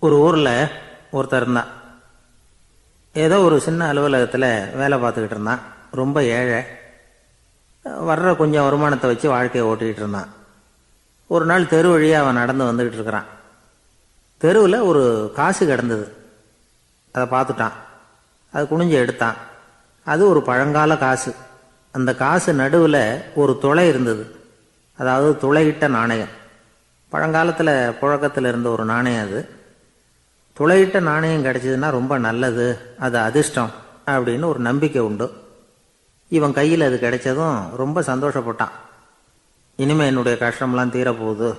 ஒரு ஊரில் ஒருத்தர் இருந்தான். ஏதோ ஒரு சின்ன அலுவலகத்தில் வேலை பார்த்துக்கிட்டு இருந்தான். ரொம்ப ஏழை. வர்ற கொஞ்சம் வருமானத்தை வச்சு வாழ்க்கையை ஓட்டிக்கிட்டு இருந்தான். ஒரு நாள் தெரு வழியாக அவன் நடந்து வந்துக்கிட்டு இருக்கிறான். தெருவில் ஒரு காசு கிடந்தது. அதை பார்த்துட்டான். அது குனிஞ்சு எடுத்தான். அது ஒரு பழங்கால காசு. அந்த காசு நடுவில் ஒரு துளை இருந்தது. அதாவது துளையிட்ட நாணயம். பழங்காலத்தில் புழக்கத்தில் இருந்த ஒரு நாணயம் அது. துளையிட்ட நாணயம் கிடைச்சதுன்னா ரொம்ப நல்லது, அது அதிர்ஷ்டம் அப்படின்னு ஒரு நம்பிக்கை உண்டு. இவன் கையில் அது கிடைச்சதும் ரொம்ப சந்தோஷப்பட்டான். இனிமேல் என்னுடைய கஷ்டம்லாம் தீரப்போகுது,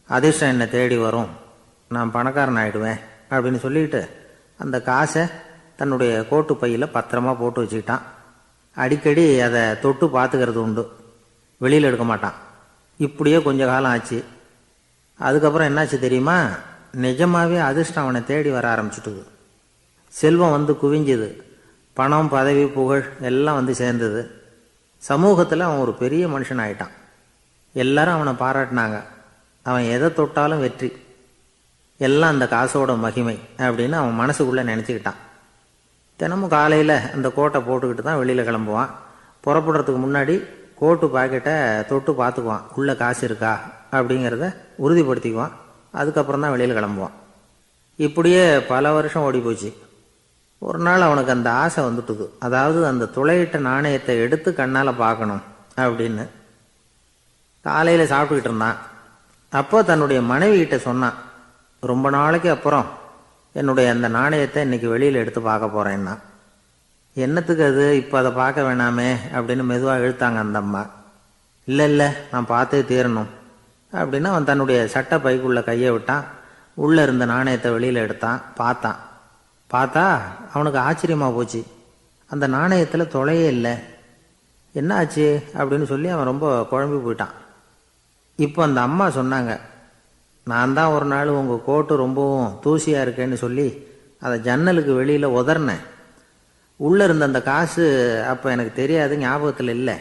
அதிர்ஷ்டம் என்னை தேடி வரும், நான் பணக்காரன் ஆகிடுவேன் அப்படின்னு சொல்லிட்டு அந்த காசை தன்னுடைய கோட்டு பையில் பத்திரமா போட்டு வச்சுக்கிட்டான். அடிக்கடி அதை தொட்டு பார்த்துக்கிறது உண்டு, வெளியில் எடுக்க மாட்டான். இப்படியே கொஞ்ச காலம் ஆச்சு. அதுக்கப்புறம் என்னாச்சு தெரியுமா? நிஜமாவே அதிர்ஷ்டம் அவனை தேடி வர ஆரம்பிச்சுட்டுது. செல்வம் வந்து குவிஞ்சுது. பணம், பதவி, புகழ் எல்லாம் வந்து சேர்ந்தது. சமூகத்தில் அவன் ஒரு பெரிய மனுஷன் ஆயிட்டான். எல்லாரும் அவனை பாராட்டினாங்க. அவன் எதை தொட்டாலும் வெற்றி, எல்லாம் அந்த காசோட மகிமை அப்படின்னு அவன் மனசுக்குள்ளே நினச்சிக்கிட்டான். தினமும் காலையில் அந்த கோட்டை போட்டுக்கிட்டு தான் வெளியில் கிளம்புவான். புறப்படுறதுக்கு முன்னாடி கோட்டு பாக்கெட்டை தொட்டு பார்த்துக்குவான், உள்ளே காசு இருக்கா அப்படிங்கிறத உறுதிப்படுத்திக்குவான். அதுக்கப்புறம் தான் வெளியில் கிளம்புவான். இப்படியே பல வருஷம் ஓடி போச்சு. ஒரு நாள் அவனுக்கு அந்த ஆசை வந்துட்டுது. அதாவது அந்த துளையிட்ட நாணயத்தை எடுத்து கண்ணால் பார்க்கணும் அப்படின்னு. காலையில் சாப்பிட்டுக்கிட்டு இருந்தான். அப்போ தன்னுடைய மனைவிகிட்ட சொன்னான், ரொம்ப நாளைக்கு அப்புறம் என்னுடைய அந்த நாணயத்தை இன்னைக்கு வெளியில் எடுத்து பார்க்க போகிறேன்னா. என்னத்துக்கு அது, இப்போ அதை பார்க்க வேணாமே அப்படின்னு மெதுவாக இழுத்தாங்க அந்த அம்மா. இல்லை நான் பார்த்தே தீரணும் அப்படின்னு அவன் தன்னுடைய சட்டை பைக்குள்ளே கையை விட்டான். உள்ளே இருந்த நாணயத்தை வெளியில் எடுத்தான். பார்த்தா அவனுக்கு ஆச்சரியமாக போச்சு. அந்த நாணயத்தில் துளையே இல்லை. என்ன ஆச்சு அப்படின்னு சொல்லி அவன் ரொம்ப குழம்பி போயிட்டான். இப்போ அந்த அம்மா சொன்னாங்க, நான் தான் ஒரு நாள் உங்கள் கோட்டு ரொம்பவும் தூசியாக இருக்கேன்னு சொல்லி அதை ஜன்னலுக்கு வெளியில் உதறினேன். உள்ளே இருந்த அந்த காசு அப்போ எனக்கு தெரியாது, ஞாபகத்தில் இல்லை.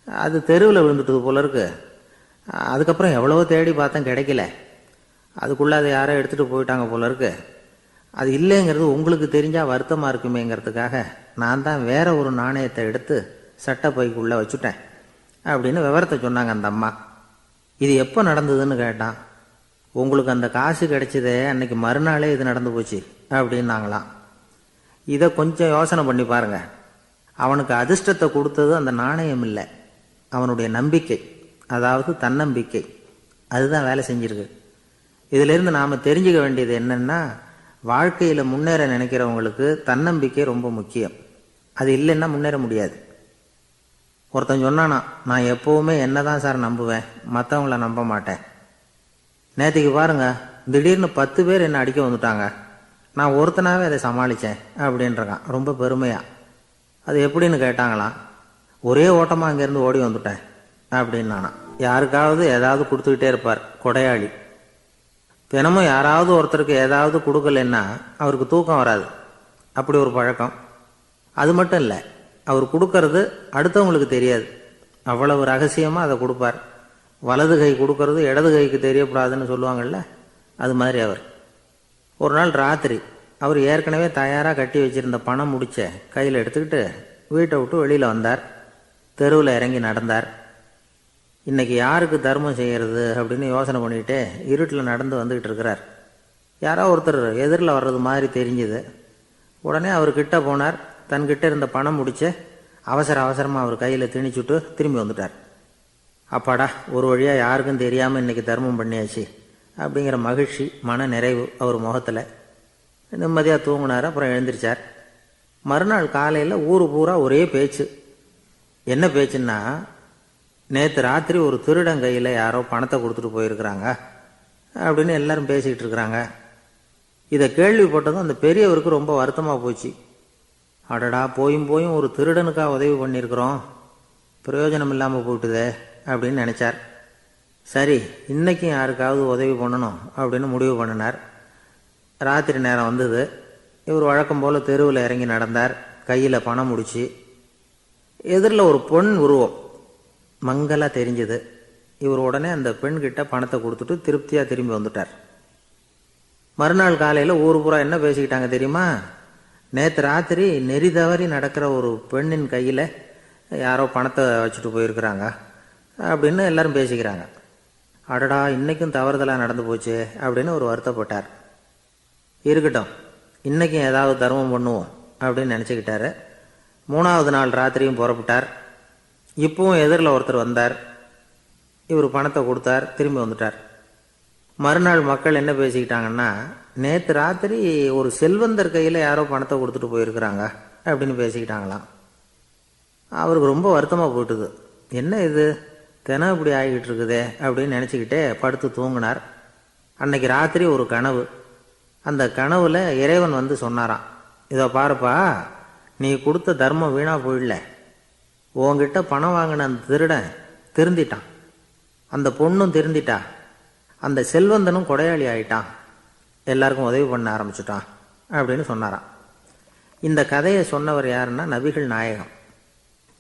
அது தெருவில் விழுந்துட்டது போல இருக்கு. அதுக்கப்புறம் எவ்வளவோ தேடி பார்த்தேன், கிடைக்கல. அதுக்குள்ளே அதை யாரோ எடுத்துகிட்டு போயிட்டாங்க போல இருக்கு. அது இல்லைங்கிறது உங்களுக்கு தெரிஞ்சால் வருத்தமாக இருக்குமேங்கிறதுக்காக நான் தான் வேற ஒரு நாணயத்தை எடுத்து சட்டை பைக்குள்ளே வச்சுட்டேன் அப்படின்னு விவரத்தை சொன்னாங்க அந்த அம்மா. இது எப்போ நடந்ததுன்னு கேட்டான். உங்களுக்கு அந்த காசு கிடைச்சதே அன்னைக்கு மறுநாளே இது நடந்து போச்சு அப்படின்னாங்களாம். இதை கொஞ்சம் யோசனை பண்ணி பாருங்க. அவனுக்கு அதிர்ஷ்டத்தை கொடுத்தது அந்த நாணயம் இல்லை, அவனுடைய நம்பிக்கை, அதாவது தன்னம்பிக்கை. அதுதான் வேலை செஞ்சிருக்கு. இதிலிருந்து நாம் தெரிஞ்சுக்க வேண்டியது என்னன்னா, வாழ்க்கையில் முன்னேற நினைக்கிறவங்களுக்கு தன்னம்பிக்கை ரொம்ப முக்கியம். அது இல்லைன்னா முன்னேற முடியாது. ஒருத்தன் சொன்னானா, நான் எப்போவுமே என்ன தான் சார் நம்புவேன், மற்றவங்கள நம்ப மாட்டேன். நேற்றுக்கு பாருங்க, திடீர்னு 10 பேர் என்னை அடிக்க வந்துட்டாங்க, நான் ஒருத்தனாவே அதை சமாளித்தேன் அப்படின்றக்கான் ரொம்ப பெருமையா. அது எப்படின்னு கேட்டாங்களாம். ஒரே ஓட்டமாக அங்கேருந்து ஓடி வந்துட்டேன் அப்படின்னு நானா. யாருக்காவது ஏதாவது கொடுத்துக்கிட்டே இருப்பார், கொடையாளி. தினமும் யாராவது ஒருத்தருக்கு ஏதாவது கொடுக்கலன்னா அவருக்கு தூக்கம் வராது. அப்படி ஒரு பழக்கம். அது மட்டும் இல்லை, அவர் கொடுக்கறது அடுத்தவங்களுக்கு தெரியாது, அவ்வளவு ரகசியமாக அதை கொடுப்பார். வலது கை கொடுக்கறது இடது கைக்கு தெரியக்கூடாதுன்னு சொல்லுவாங்கள்ல, அது மாதிரி அவர். ஒரு நாள் ராத்திரி அவர் ஏற்கனவே தயாராக கட்டி வச்சிருந்த பணம் முடிச்ச கையில் எடுத்துக்கிட்டு வீட்டை விட்டு வெளியில் வந்தார். தெருவில் இறங்கி நடந்தார். இன்னைக்கு யாருக்கு தர்மம் செய்கிறது அப்படின்னு யோசனை பண்ணிட்டு இருட்டில் நடந்து வந்துக்கிட்டு இருக்கிறார். யாரோ ஒருத்தர் எதிரில் வர்றது மாதிரி தெரிஞ்சுது. உடனே அவர் கிட்ட போனார். தன்கிட்ட இருந்த பணம் முடிச்ச அவசரமாக அவர் கையில் திணிச்சுட்டு திரும்பி வந்துட்டார். அப்பாடா, ஒரு வழியாக யாருக்கும் தெரியாமல் இன்னைக்கு தர்மம் பண்ணியாச்சு அப்படிங்கிற மகிழ்ச்சி, மன நிறைவு அவர் முகத்தில். நிம்மதியாக தூங்கினார். அப்புறம் எழுந்திரிச்சார். மறுநாள் காலையில் ஊர் பூரா ஒரே பேச்சு. என்ன பேச்சுன்னா, நேற்று ராத்திரி ஒரு திருடன் கையில் யாரோ பணத்தை கொடுத்துட்டு போயிருக்கிறாங்க அப்படின்னு எல்லாரும் பேசிக்கிட்டு இருக்கிறாங்க. இதை கேள்விப்பட்டதும் அந்த பெரியவருக்கு ரொம்ப வருத்தமாக போச்சு. அடடா, போயும் ஒரு திருடனுக்காக உதவி பண்ணியிருக்கிறோம், பிரயோஜனம் இல்லாமல் போயிட்டுதே அப்படின்னு நினச்சார். சரி, இன்றைக்கும் யாருக்காவது உதவி பண்ணணும் அப்படின்னு முடிவு பண்ணினார். ராத்திரி நேரம் வந்தது. இவர் வழக்கம் போல் தெருவில் இறங்கி நடந்தார். கையில் பணம் முடிச்சு. எதிரில் ஒரு பொன் உருவம் மங்கலாக தெரிஞ்சது. இவர் உடனே அந்த பெண்கிட்ட பணத்தை கொடுத்துட்டு திருப்தியாக திரும்பி வந்துட்டார். மறுநாள் காலையில் ஊர் பூரா என்ன பேசிக்கிட்டாங்க தெரியுமா? நேற்று ராத்திரி நெறி தவறி நடக்கிற ஒரு பெண்ணின் கையில் யாரோ பணத்தை வச்சுட்டு போயிருக்கிறாங்க அப்படின்னு எல்லாரும் பேசிக்கிறாங்க. அடடா, இன்றைக்கும் தவறுதலாக நடந்து போச்சு அப்படின்னு ஒரு வருத்தப்பட்டார். இருக்கட்டும், இன்றைக்கும் ஏதாவது தர்மம் பண்ணுவோம் அப்படின்னு நினச்சிக்கிட்டாரு. 3வது நாள் ராத்திரியும் புறப்பட்டார். இப்பவும் எதிரில் ஒருத்தர் வந்தார். இவர் பணத்தை கொடுத்தார், திரும்பி வந்துட்டார். மறுநாள் மக்கள் என்ன பேசிக்கிட்டாங்கன்னா, நேற்று ராத்திரி ஒரு செல்வந்தர் கையில் யாரோ பணத்தை கொடுத்துட்டு போயிருக்கிறாங்க அப்படின்னு பேசிக்கிட்டாங்களாம். அவருக்கு ரொம்ப வருத்தமாக போயிட்டுது. என்ன இது தினம் இப்படி ஆகிக்கிட்டு இருக்குதே அப்படின்னு நினச்சிக்கிட்டே படுத்து தூங்கினார். அன்னைக்கு ராத்திரி ஒரு கனவு. அந்த கனவுல இறைவன் வந்து சொன்னாராம், இதோ பாருப்பா, நீ கொடுத்த தர்மம் வீணாக போயிடல. உங்ககிட்ட பணம் வாங்கின அந்த திருடன் திருந்திட்டான், அந்த பொண்ணும் திருந்திட்டா, அந்த செல்வந்தனும் கொடையாளி ஆயிட்டான், எல்லாருக்கும் உதவி பண்ண ஆரம்பிச்சுட்டான் அப்படின்னு சொன்னாராம். இந்த கதையை சொன்னவர் யாருன்னா நபிகள் நாயகம்.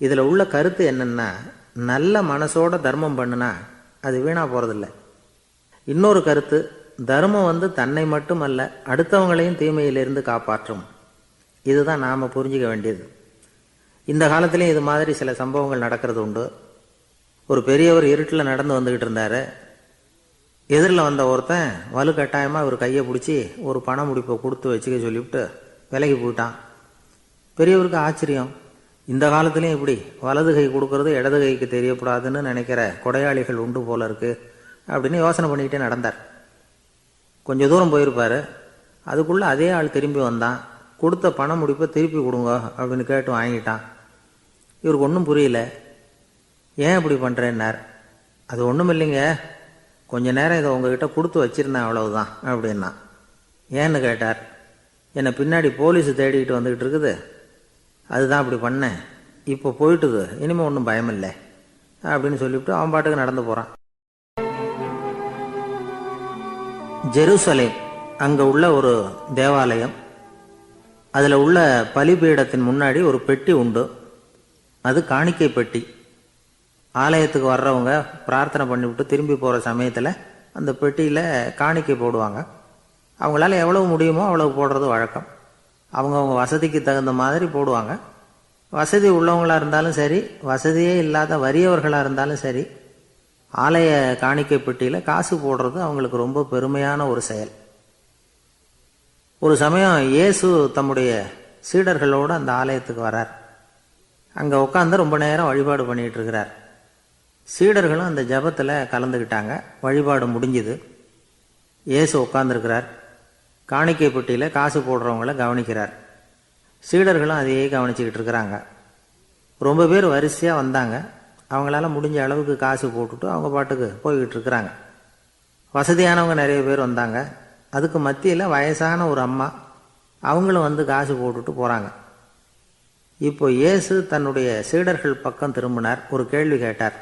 இதில் உள்ள கருத்து என்னன்னா, நல்ல மனசோட தர்மம் பண்ணுனா அது வீணா போகிறதில்ல. இன்னொரு கருத்து, தர்மம் வந்து தன்னை மட்டுமல்ல அடுத்தவங்களையும் தீமையிலிருந்து காப்பாற்றும். இதுதான் நாம் புரிஞ்சிக்க வேண்டியது. இந்த காலத்திலையும் இது மாதிரி சில சம்பவங்கள் நடக்கிறது உண்டு. ஒரு பெரியவர் இருட்டில் நடந்து வந்துக்கிட்டு இருந்தார். எதிரில் வந்த ஒருத்தன் வலுக்கட்டாயமாக ஒரு கையை பிடிச்சி ஒரு பண முடிப்பை கொடுத்து வச்சுக்க சொல்லிவிட்டு விலகி போயிட்டான். பெரியவருக்கு ஆச்சரியம், இந்த காலத்துலேயும் இப்படி வலது கை கொடுக்கறது இடது கைக்கு தெரியக்கூடாதுன்னு நினைக்கிற கொடையாளிகள் உண்டு போல இருக்கு அப்படின்னு யோசனை பண்ணிக்கிட்டே நடந்தார். கொஞ்சம் தூரம் போயிருப்பார். அதுக்குள்ளே அதே ஆள் திரும்பி வந்தான். கொடுத்த பண முடிப்பை திருப்பி கொடுங்க அப்படின்னு கேட்டு வாங்கிட்டான். இவருக்கு ஒன்றும் புரியல. ஏன் இப்படி பண்ணுறேன்னார். அது ஒன்றும் இல்லைங்க, கொஞ்ச நேரம் இதை உங்ககிட்ட கொடுத்து வச்சிருந்தேன், அவ்வளவுதான் அப்படின்னா. ஏன்னு கேட்டார். என்னை பின்னாடி போலீஸு தேடிக்கிட்டு வந்துக்கிட்டு இருக்குது, அதுதான் அப்படி பண்ணேன், இப்போ போயிட்டுது, இனிமேல் ஒன்றும் பயமில்லை அப்படின்னு சொல்லிவிட்டு அவன் பாட்டுக்கு நடந்து போகிறான். ஜெருசலேம் அங்கே உள்ள ஒரு தேவாலயம். அதில் உள்ள பலிபீடத்தின் முன்னாடி ஒரு பெட்டி உண்டு. அது காணிக்கை பெட்டி. ஆலயத்துக்கு வர்றவங்க பிரார்த்தனை பண்ணிவிட்டு திரும்பி போகிற சமயத்தில் அந்த பெட்டியில் காணிக்கை போடுவாங்க. அவங்களால எவ்வளவு முடியுமோ அவ்வளவு போடுறது வழக்கம். அவங்கவுங்க வசதிக்கு தகுந்த மாதிரி போடுவாங்க. வசதி உள்ளவங்களாக இருந்தாலும் சரி, வசதியே இல்லாத வறியவர்களாக இருந்தாலும் சரி, ஆலய காணிக்கை பெட்டியில் காசு போடுறது அவங்களுக்கு ரொம்ப பெருமையான ஒரு செயல். ஒரு சமயம் இயேசு தம்முடைய சீடர்களோடு அந்த ஆலயத்துக்கு வரார். அங்கே உட்காந்து ரொம்ப நேரம் வழிபாடு பண்ணிகிட்டு இருக்கிறார். சீடர்களும் அந்த ஜபத்தில் கலந்துக்கிட்டாங்க. வழிபாடு முடிஞ்சுது. இயேசு உட்காந்துருக்கிறார். காணிக்கை பெட்டியில் காசு போடுறவங்கள கவனிக்கிறார். சீடர்களும் அதையே கவனிச்சுக்கிட்டு இருக்கிறாங்க. ரொம்ப பேர் வரிசையாக வந்தாங்க. அவங்களால முடிஞ்ச அளவுக்கு காசு போட்டுட்டு அவங்க பாட்டுக்கு போய்கிட்டு இருக்கிறாங்க. வசதியானவங்க நிறைய பேர் வந்தாங்க. அதுக்கு மத்தியில் வயசான ஒரு அம்மா, அவங்களும் வந்து காசு போட்டுட்டு போகிறாங்க. இப்போ இயேசு தன்னுடைய சீடர்கள் பக்கம் திரும்பினார். ஒரு கேள்வி கேட்டார்.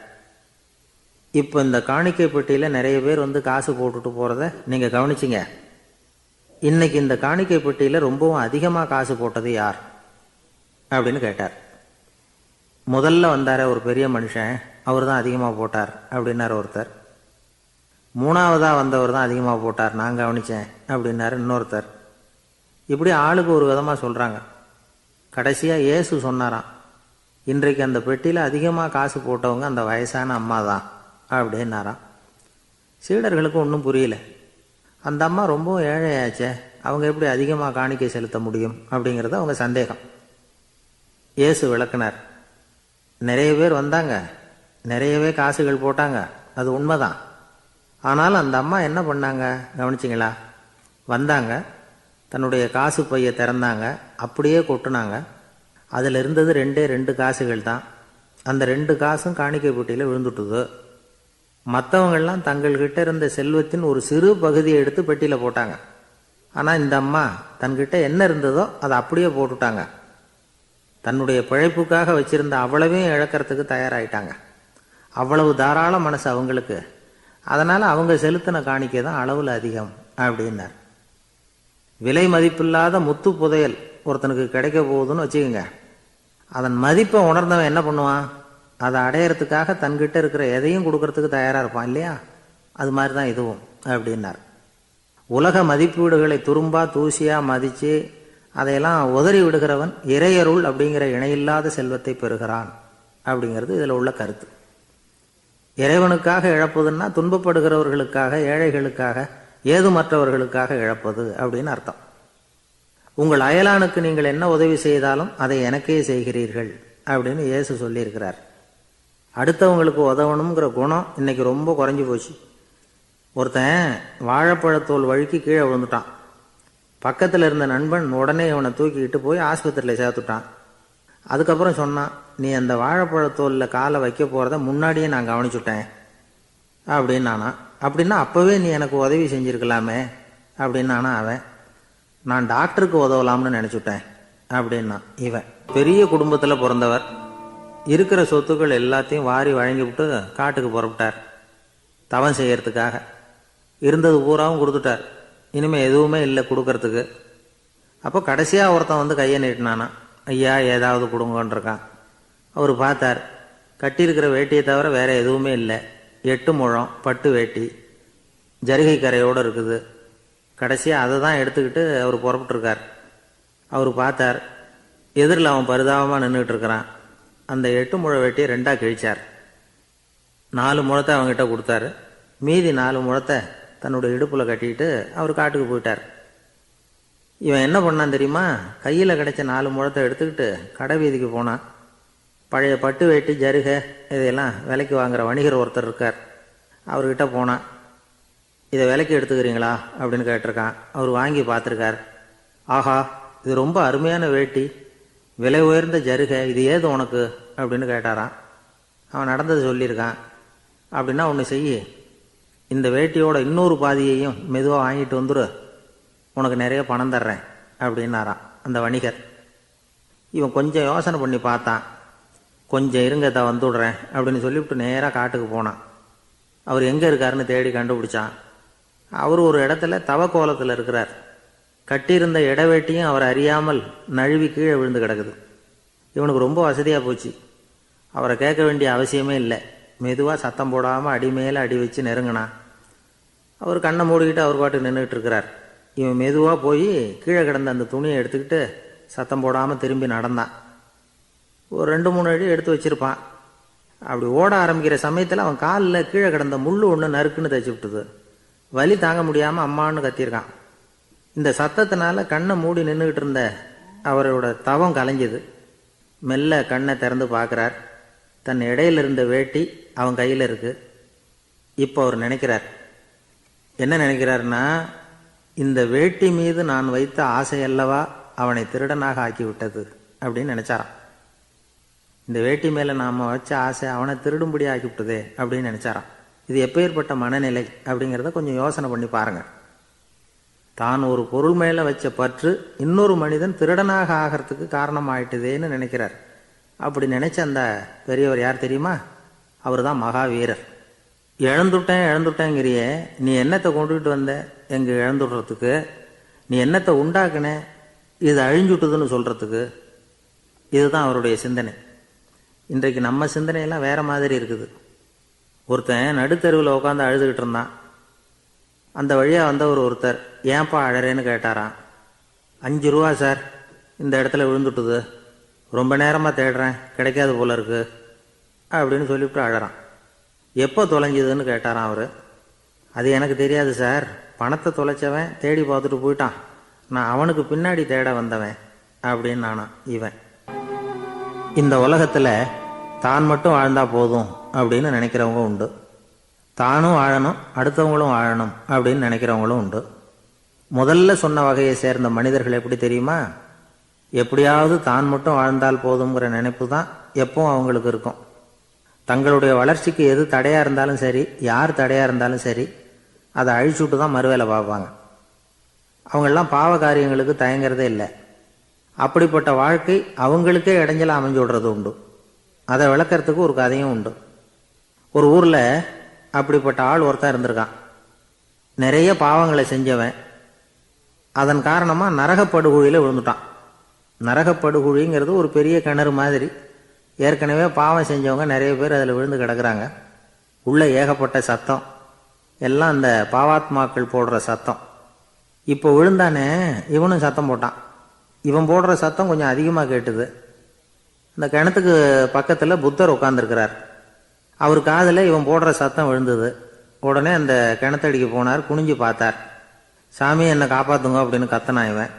இப்போ இந்த காணிக்கை பெட்டியில் நிறைய பேர் வந்து காசு போட்டுட்டு போகிறத நீங்கள் கவனிச்சிங்க. இன்னைக்கு இந்த காணிக்கை பெட்டியில் ரொம்பவும் அதிகமாக காசு போட்டது யார் அப்படின்னு கேட்டார். முதல்ல வந்தார ஒரு பெரிய மனுஷன், அவர் தான் அதிகமாக போட்டார் அப்படின்னார் ஒருத்தர். 3வதாக வந்தவர் தான் அதிகமாக போட்டார், நான் கவனித்தேன் அப்படின்னாரு இன்னொருத்தர். இப்படி ஆளுக்கு ஒரு விதமாக சொல்கிறாங்க. கடைசியாக இயேசு சொன்னாராம், இன்றைக்கு அந்த பெட்டியில் அதிகமாக காசு போட்டவங்க அந்த வயசான அம்மா தான் அப்படின்னாராம். சீடர்களுக்கு ஒன்றும் புரியல. அந்த அம்மா ரொம்பவும் ஏழையாச்சே, அவங்க எப்படி அதிகமாக காணிக்கை செலுத்த முடியும் அப்படிங்கிறது அவங்க சந்தேகம். இயேசு விளக்குனார். நிறைய பேர் வந்தாங்க, நிறையவே காசுகள் போட்டாங்க, அது உண்மைதான். ஆனாலும் அந்த அம்மா என்ன பண்ணாங்க கவனிச்சிங்களா? வந்தாங்க, தன்னுடைய காசு பையை திறந்தாங்க, அப்படியே கொட்டுனாங்க. அதில் இருந்தது 2 காசுகள் தான். அந்த 2 காசும் காணிக்கை பெட்டியில் விழுந்துட்டுது. மற்றவங்கள்லாம் தங்கள்கிட்ட இருந்த செல்வத்தின் ஒரு சிறு பகுதியை எடுத்து பெட்டியில் போட்டாங்க. ஆனால் இந்த அம்மா தன்கிட்ட என்ன இருந்ததோ அதை அப்படியே போட்டுட்டாங்க. தன்னுடைய பிழைப்புக்காக வச்சிருந்த அவ்வளவையும் இழக்கிறதுக்கு தயாராகிட்டாங்க. அவ்வளவு தாராள மனசு அவங்களுக்கு. அதனால் அவங்க செலுத்தின காணிக்கை தான் அளவில் அதிகம் அப்படின்னார். விலை மதிப்பில்லாத முத்து புதையல் ஒருத்தனுக்கு கிடைக்க போகுதுன்னு வச்சுக்கோங்க. அதன் மதிப்பை உணர்ந்தவன் என்ன பண்ணுவான்? அதை அடையிறதுக்காக தன்கிட்ட இருக்கிற எதையும் கொடுக்கறதுக்கு தயாராக இருப்பான் இல்லையா? அது மாதிரி தான் இதுவும் அப்படின்னார். உலக மதிப்பீடுகளை துரும்பா தூசியா மதித்து அதையெல்லாம் உதறி விடுகிறவன் இறையருள் அப்படிங்கிற இணையில்லாத செல்வத்தை பெறுகிறான் அப்படிங்கிறது இதில் உள்ள கருத்து. இறைவனுக்காக இழப்பதுன்னா துன்பப்படுகிறவர்களுக்காக, ஏழைகளுக்காக, ஏதுமற்றவர்களுக்காக இழப்பது அப்படின்னு அர்த்தம். உங்கள் அயலானுக்கு நீங்கள் என்ன உதவி செய்தாலும் அதை எனக்கே செய்கிறீர்கள் அப்படின்னு இயேசு சொல்லியிருக்கிறார். அடுத்தவங்களுக்கு உதவணுங்கிற குணம் இன்னைக்கு ரொம்ப குறைஞ்சி போச்சு. ஒருத்தன் வாழைப்பழத்தோல் வழுக்கி கீழே விழுந்துட்டான். பக்கத்தில் இருந்த நண்பன் உடனே இவனை தூக்கிக்கிட்டு போய் ஆஸ்பத்திரியில் சேர்த்துட்டான். அதுக்கப்புறம் சொன்னான், நீ அந்த வாழைப்பழத்தோலில் காலை வைக்க போகிறத முன்னாடியே நான் கவனிச்சுட்டேன் அப்படின்னு நானா. அப்படின்னா அப்போவே நீ எனக்கு உதவி செஞ்சுருக்கலாமே அப்படின்னானா அவன். நான் டாக்டருக்கு உதவலாம்னு நினச்சிட்டேன் அப்படின்னா இவன். பெரிய குடும்பத்தில் பிறந்தவர். இருக்கிற சொத்துக்கள் எல்லாத்தையும் வாரி வழங்கிவிட்டு காட்டுக்கு புறப்பட்டார் தவம் செய்யறதுக்காக. இருந்தது பூராவும் கொடுத்துட்டார். இனிமேல் எதுவுமே இல்லை கொடுக்கறதுக்கு. அப்போ கடைசியாக ஒருத்தன் வந்து கையை நீட்டினானா, ஐயா ஏதாவது கொடுங்கன்றிருக்கான். அவர் பார்த்தார், கட்டியிருக்கிற வேட்டியை தவிர வேற எதுவுமே இல்லை. 8 முழம் பட்டு வேட்டி, ஜரிகை கரையோடு இருக்குது. கடைசியாக அதை தான் எடுத்துக்கிட்டு அவர் புறப்பட்டுருக்கார். அவர் பார்த்தார், எதிரில் அவன் பரிதாபமாக நின்றுட்டு இருக்கிறான். அந்த 8 முழ வேட்டியை 2ஆக கிழிச்சார். 4 முழத்தை அவங்ககிட்ட கொடுத்தாரு. மீதி 4 முழத்தை தன்னுடைய இடுப்பில் கட்டிக்கிட்டு அவர் காட்டுக்கு போயிட்டார். இவன் என்ன பண்ணான் தெரியுமா? கையில் கிடைச்ச 4 முழத்தை எடுத்துக்கிட்டு கடை வீதிக்கு போனான். பழைய பட்டு வேட்டி, ஜருகை இதையெல்லாம் விலைக்கு வாங்குகிற வணிகர் ஒருத்தர் இருக்கார். அவர்கிட்ட போனான். இதை விலைக்கு எடுத்துக்கிறீங்களா அப்படின்னு கேட்டிருக்கான். அவர் வாங்கி பார்த்துருக்கார். ஆஹா, இது ரொம்ப அருமையான வேட்டி, விலை உயர்ந்த ஜருகை, இது ஏது உனக்கு அப்படின்னு கேட்டாரான். அவன் நடந்தது சொல்லியிருக்கான். அப்படின்னா ஒன்று செய்யி, இந்த வேட்டியோட இன்னொரு பாதியையும் மெதுவாக வாங்கிட்டு வந்துரு, உனக்கு நிறைய பணம் தர்றேன் அப்படின்னாரான் அந்த வணிகர். இவன் கொஞ்சம் யோசனை பண்ணி பார்த்தான். கொஞ்சம் இருங்க, தான் வந்துவிடுறேன் அப்படின்னு சொல்லிவிட்டு நேராக காட்டுக்கு போனான். அவர் எங்கே இருக்காருன்னு தேடி கண்டுபிடிச்சான். அவர் ஒரு இடத்துல தவக்கோலத்தில் இருக்கிறார். கட்டியிருந்த இடவேட்டியும் அவர் அறியாமல் நழுவி கீழே விழுந்து கிடக்குது. இவனுக்கு ரொம்ப வசதியாக போச்சு. அவரை கேட்க வேண்டிய அவசியமே இல்லை. மெதுவாக சத்தம் போடாமல் அடி மேலே அடி வச்சு நெருங்கினான். அவர் கண்ணை மூடிக்கிட்டு அவர் பாட்டு நின்றுக்கிட்டு இருக்கிறார். இவன் மெதுவாக போய் கீழே கிடந்த அந்த துணியை எடுத்துக்கிட்டு சத்தம் போடாமல் திரும்பி நடந்தான். ஒரு 2-3 அடி எடுத்து வச்சிருப்பான். அப்படி ஓட ஆரம்பிக்கிற சமயத்தில் அவன் காலில் கீழே கிடந்த முள் ஒன்று நறுக்குன்னு தைச்சி விட்டுது. வலி தாங்க முடியாமல் அம்மான்னு கத்தியிருக்கான். இந்த சத்தத்தினால கண்ணை மூடி நின்றுக்கிட்டு இருந்த அவரோட தவம் கலைஞ்சது. மெல்ல கண்ணை திறந்து பார்க்குறார். தன் இடையில இருந்த வேட்டி அவன் கையில் இருக்கு. இப்போ அவர் நினைக்கிறார், என்ன நினைக்கிறார்னா, இந்த வேட்டி மீது நான் வைத்த ஆசையல்லவா அவனை திருடனாக ஆக்கிவிட்டது அப்படின்னு நினைச்சாராம். இந்த வேட்டி மேலே நாம் வச்ச ஆசை அவனை திருடும்படி ஆக்கிவிட்டதே அப்படின்னு நினைச்சாராம். இது எப்பேற்பட்ட மனநிலை அப்படிங்கிறத கொஞ்சம் யோசனை பண்ணி பாருங்க. தான் ஒரு பொருள் மேலே வச்ச பற்று இன்னொரு மனிதன் திருடனாக ஆகிறதுக்கு காரணம் ஆயிட்டுதேன்னு நினைக்கிறார். அப்படி நினைச்ச அந்த பெரியவர் யார் தெரியுமா? அவர் தான் மகாவீரர். இழந்துட்டேங்கிறியே, நீ என்னத்தை கொண்டுகிட்டு வந்த எங்க இழந்துடுறதுக்கு? நீ என்னத்தை உண்டாக்குன இது அழிஞ்சுட்டுதுன்னு சொல்றதுக்கு? இதுதான் அவருடைய சிந்தனை. இன்றைக்கு நம்ம சிந்தனையெல்லாம் வேற மாதிரி இருக்குது. ஒருத்தன் நடுத்தெருவில் உட்காந்து அழுதுகிட்டு இருந்தான். அந்த வழியாக வந்தவர் ஒருத்தர், ஏன்பா அழறேன்னு கேட்டாராம். 5 ரூபா சார், இந்த இடத்துல விழுந்துட்டுது, ரொம்ப நேரமாக தேடுறேன், கிடைக்காது போல இருக்கு அப்படின்னு சொல்லிவிட்டு அழறான். எப்போ தொலைஞ்சதுன்னு கேட்டாரான் அவர். அது எனக்கு தெரியாது சார், பணத்தை தொலைச்சவன் தேடி பார்த்துட்டு போயிட்டான், நான் அவனுக்கு பின்னாடி தேட வந்தவன் அப்படின்னு நானா இவன். இந்த உலகத்தில் தான் மட்டும் வாழ்ந்தா போதும் அப்படின்னு நினைக்கிறவங்க உண்டு. தானும் வாழணும், அடுத்தவங்களும் வாழணும் அப்படின்னு நினைக்கிறவங்களும் உண்டு. முதல்ல சொன்ன வகையை சேர்ந்த மனிதர்கள் எப்படி தெரியுமா? எப்படியாவது தான் மட்டும் வாழ்ந்தால் போதுங்கிற நினைப்பு தான் எப்பவும் அவங்களுக்கு இருக்கும். தங்களுடைய வளர்ச்சிக்கு எது தடையாக இருந்தாலும் சரி, யார் தடையாக இருந்தாலும் சரி, அதை அழிச்சுட்டு தான் மறுவேலை பார்ப்பாங்க. அவங்கெல்லாம் பாவ காரியங்களுக்கு தயங்குறதே இல்லை. அப்படிப்பட்ட வாழ்க்கை அவங்களுக்கே இடைஞ்சல அமைஞ்சு விடுறது உண்டு. அதை விளக்கறதுக்கு ஒரு கதையும் உண்டு. ஒரு ஊரில் அப்படிப்பட்ட ஆள் ஒருத்தன் இருந்திருக்கான். நிறைய பாவங்களை செஞ்சவன். அதன் காரணமாக நரகப்படுகுழியில் விழுந்துட்டான். நரகப்படுகுழிங்கிறது ஒரு பெரிய கிணறு மாதிரி. ஏற்கனவே பாவம் செஞ்சவங்க நிறைய பேர் அதில் விழுந்து கிடக்குறாங்க. உள்ள ஏகப்பட்ட சத்தம், எல்லாம் அந்த பாவாத்மாக்கள் போடுற சத்தம். இப்போ விழுந்தானே இவனும் சத்தம் போட்டான். இவன் போடுற சத்தம் கொஞ்சம் அதிகமாக கேட்டுது. இந்த கிணத்துக்கு பக்கத்தில் புத்தர் உட்காந்துருக்கிறார். அவர் காதில் இவன் போடுற சத்தம் விழுந்தது. உடனே அந்த கிணத்தடிக்கு போனார். குனிஞ்சு பார்த்தார். சாமி என்னை காப்பாற்றுங்க அப்படின்னு கத்தனான் இவன்.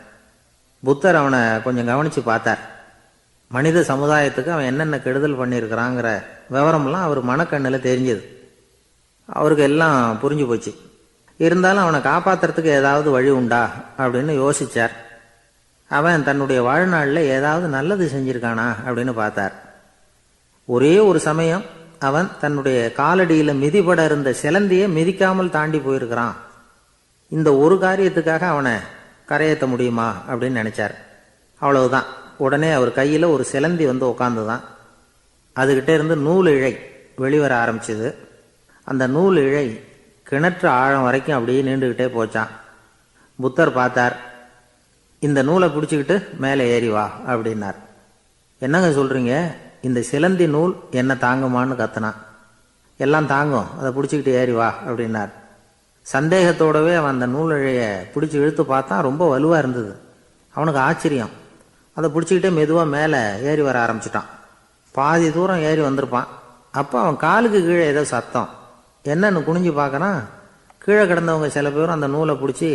புத்தர் அவனை கொஞ்சம் கவனித்து பார்த்தார். மனித சமுதாயத்துக்கு அவன் என்னென்ன கெடுதல் பண்ணியிருக்கிறாங்கிற விவரம்லாம் அவர் மனக்கண்ணில் தெரிஞ்சது. அவருக்கு எல்லாம் புரிஞ்சு போச்சு. இருந்தாலும் அவனை காப்பாற்றுறதுக்கு ஏதாவது வழி உண்டா அப்படின்னு யோசித்தார். அவன் தன்னுடைய வாழ்நாளில் ஏதாவது நல்லது செஞ்சிருக்கானா அப்படின்னு பார்த்தார். ஒரே ஒரு சமயம் அவன் தன்னுடைய காலடியில் மிதிபட இருந்த சிலந்தியை மிதிக்காமல் தாண்டி போயிருக்கிறான். இந்த ஒரு காரியத்துக்காக அவனை கரையேற்ற முடியுமா அப்படின்னு நினைச்சார். அவ்வளவுதான். உடனே அவர் கையில் ஒரு சிலந்தி வந்து உட்காந்துதான். அதுகிட்ட இருந்து நூல் இழை வெளிவர ஆரம்பிச்சது. அந்த நூல் இழை கிணற்று ஆழம் வரைக்கும் அப்படியே நீண்டுகிட்டே போச்சான். புத்தர் பார்த்தார். இந்த நூலை பிடிச்சிக்கிட்டு மேலே ஏறி வா அப்படின்னார். என்னங்க சொல்றீங்க, இந்த சிலந்தி நூல் என்ன தாங்குமான்னு கத்துனான். எல்லாம் தாங்கும், அதை பிடிச்சிக்கிட்டு ஏறி வா அப்படின்னார். சந்தேகத்தோடவே அவன் அந்த நூல் இழைய பிடிச்சி இழுத்து பார்த்தான். ரொம்ப வலுவாக இருந்தது. அவனுக்கு ஆச்சரியம். அதை பிடிச்சிக்கிட்டே மெதுவாக மேலே ஏறி வர ஆரம்பிச்சிட்டான். பாதி தூரம் ஏறி வந்திருப்பான். அப்போ அவன் காலுக்கு கீழே ஏதோ சத்தம். என்னன்னு குனிஞ்சு பார்க்கறான். கீழே கிடந்தவங்க சில பேரும் அந்த நூலை பிடிச்சி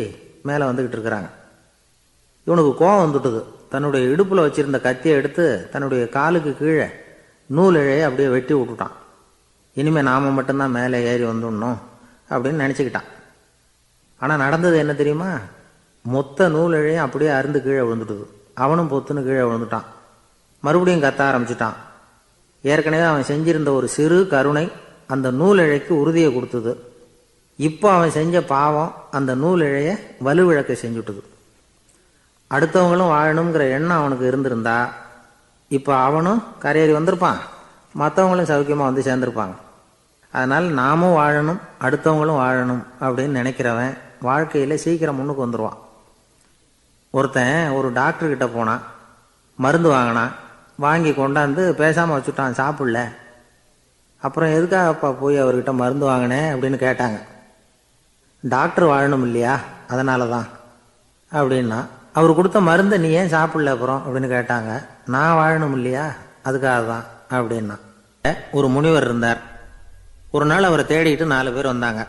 மேலே வந்துக்கிட்டு இருக்கிறாங்க. இவனுக்கு கோபம் வந்துட்டுது. தன்னுடைய இடுப்பில் வச்சிருந்த கத்தியை எடுத்து தன்னுடைய காலுக்கு கீழே நூல் இழையை அப்படியே வெட்டி விட்டுட்டான். இனிமேல் நாம மட்டும்தான் மேலே ஏறி வந்துடணும் அப்படின்னு நினச்சிக்கிட்டான். ஆனால் நடந்தது என்ன தெரியுமா? மொத்த நூல் இழையும் அப்படியே அருந்து கீழே விழுந்துட்டுது. அவனும் பொத்துன்னு கீழே விழுந்துட்டான். மறுபடியும் கத்த ஆரம்பிச்சிட்டான். ஏற்கனவே அவன் செஞ்சிருந்த ஒரு சிறு கருணை அந்த நூல் இழைக்கு உறுதியை கொடுத்தது. இப்போ அவன் செஞ்ச பாவம் அந்த நூல் இழையை வலுவிழக்க செஞ்சுட்டுது. அடுத்தவங்களும் வாழணுங்கிற எண்ணம் அவனுக்கு இருந்திருந்தா இப்போ அவனும் கரையேறி வந்திருப்பான், மற்றவங்களும் சௌக்கியமாக வந்து சேர்ந்துருப்பாங்க. அதனால் நாமும் வாழணும், அடுத்தவங்களும் வாழணும் அப்படின்னு நினைக்கிறவன் வாழ்க்கையில் சீக்கிரம் முன்னுக்கு வந்துடுவான். ஒருத்தன் ஒரு டாக்டர்கிட்ட போனான். மருந்து வாங்கினான். வாங்கி கொண்டாந்து பேசாமல் வச்சுட்டான், சாப்பிடல. அப்புறம் எதுக்காகப்பா போய் அவர்கிட்ட மருந்து வாங்கினேன் அப்படின்னு கேட்டாங்க. டாக்டர் வாழணும் இல்லையா, அதனால தான் அப்படின்னா. அவர் கொடுத்த மருந்தை நீ ஏன் சாப்பிடல அப்புறம் அப்படின்னு கேட்டாங்க. நான் வாழணும் இல்லையா, அதுக்காக தான் அப்படின்னா. ஒரு முனிவர் இருந்தார். ஒரு நாள் அவரை தேடிக்கிட்டு 4 பேர் வந்தாங்க.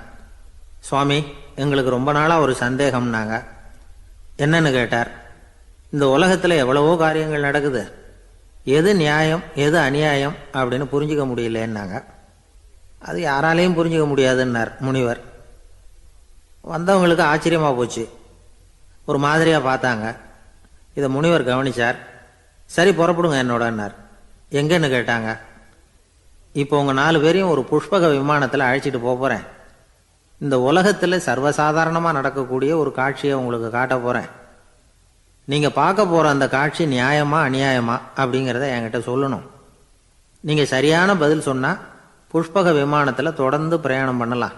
சுவாமி, எங்களுக்கு ரொம்ப நாளாக ஒரு சந்தேகம்னாங்க. என்னன்னு கேட்டார். இந்த உலகத்தில் எவ்வளவோ காரியங்கள் நடக்குது, எது நியாயம் எது அநியாயம் அப்படின்னு புரிஞ்சிக்க முடியலன்னாங்க. அது யாராலையும் புரிஞ்சிக்க முடியாதுன்னார் முனிவர். வந்தவங்களுக்கு ஆச்சரியமாக போச்சு. ஒரு மாதிரியாக பார்த்தாங்க. இதை முனிவர் கவனிச்சார். சரி புறப்படுங்க என்னோடன்னார். எங்கன்னு கேட்டாங்க. இப்போ உங்கள் 4 பேரையும் ஒரு புஷ்பக விமானத்தில் அழைச்சிட்டு போகிறேன். இந்த உலகத்தில் சர்வசாதாரணமாக நடக்கக்கூடிய ஒரு காட்சியை உங்களுக்கு காட்ட போகிறேன். நீங்கள் பார்க்க போகிற அந்த காட்சி நியாயமா அநியாயமா அப்படிங்கிறத என்கிட்ட சொல்லணும். நீங்கள் சரியான பதில் சொன்னால் புஷ்பக விமானத்தில் தொடர்ந்து பிரயாணம் பண்ணலாம்.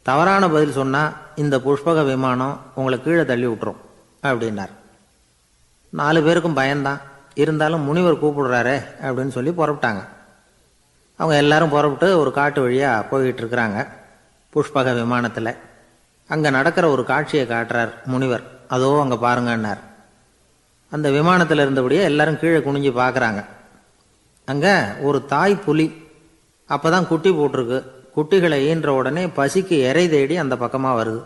தவறான பதில் சொன்னால் இந்த புஷ்பக விமானம் உங்களை கீழே தள்ளி விட்டுரும் அப்படின்னார். 4 பேருக்கும் பயந்தான். இருந்தாலும் முனிவர் கூப்பிடுறாரே அப்படின்னு சொல்லி புறப்பட்டாங்க. அவங்க எல்லாரும் புறப்பட்டு ஒரு காட்டு வழியாக போய்கிட்டு இருக்கிறாங்க புஷ்பக விமானத்தில். அங்கே நடக்கிற ஒரு காட்சியை காட்டுறார் முனிவர். அதோ அங்கே பாருங்கன்னார். அந்த விமானத்தில் இருந்தபடியே எல்லாரும் கீழே குனிஞ்சு பார்க்குறாங்க. அங்கே ஒரு தாய் புலி அப்போ தான் குட்டி போட்டிருக்கு. குட்டிகளை ஈன்ற உடனே பசிக்கு இறை தேடி அந்த பக்கமாக வருது.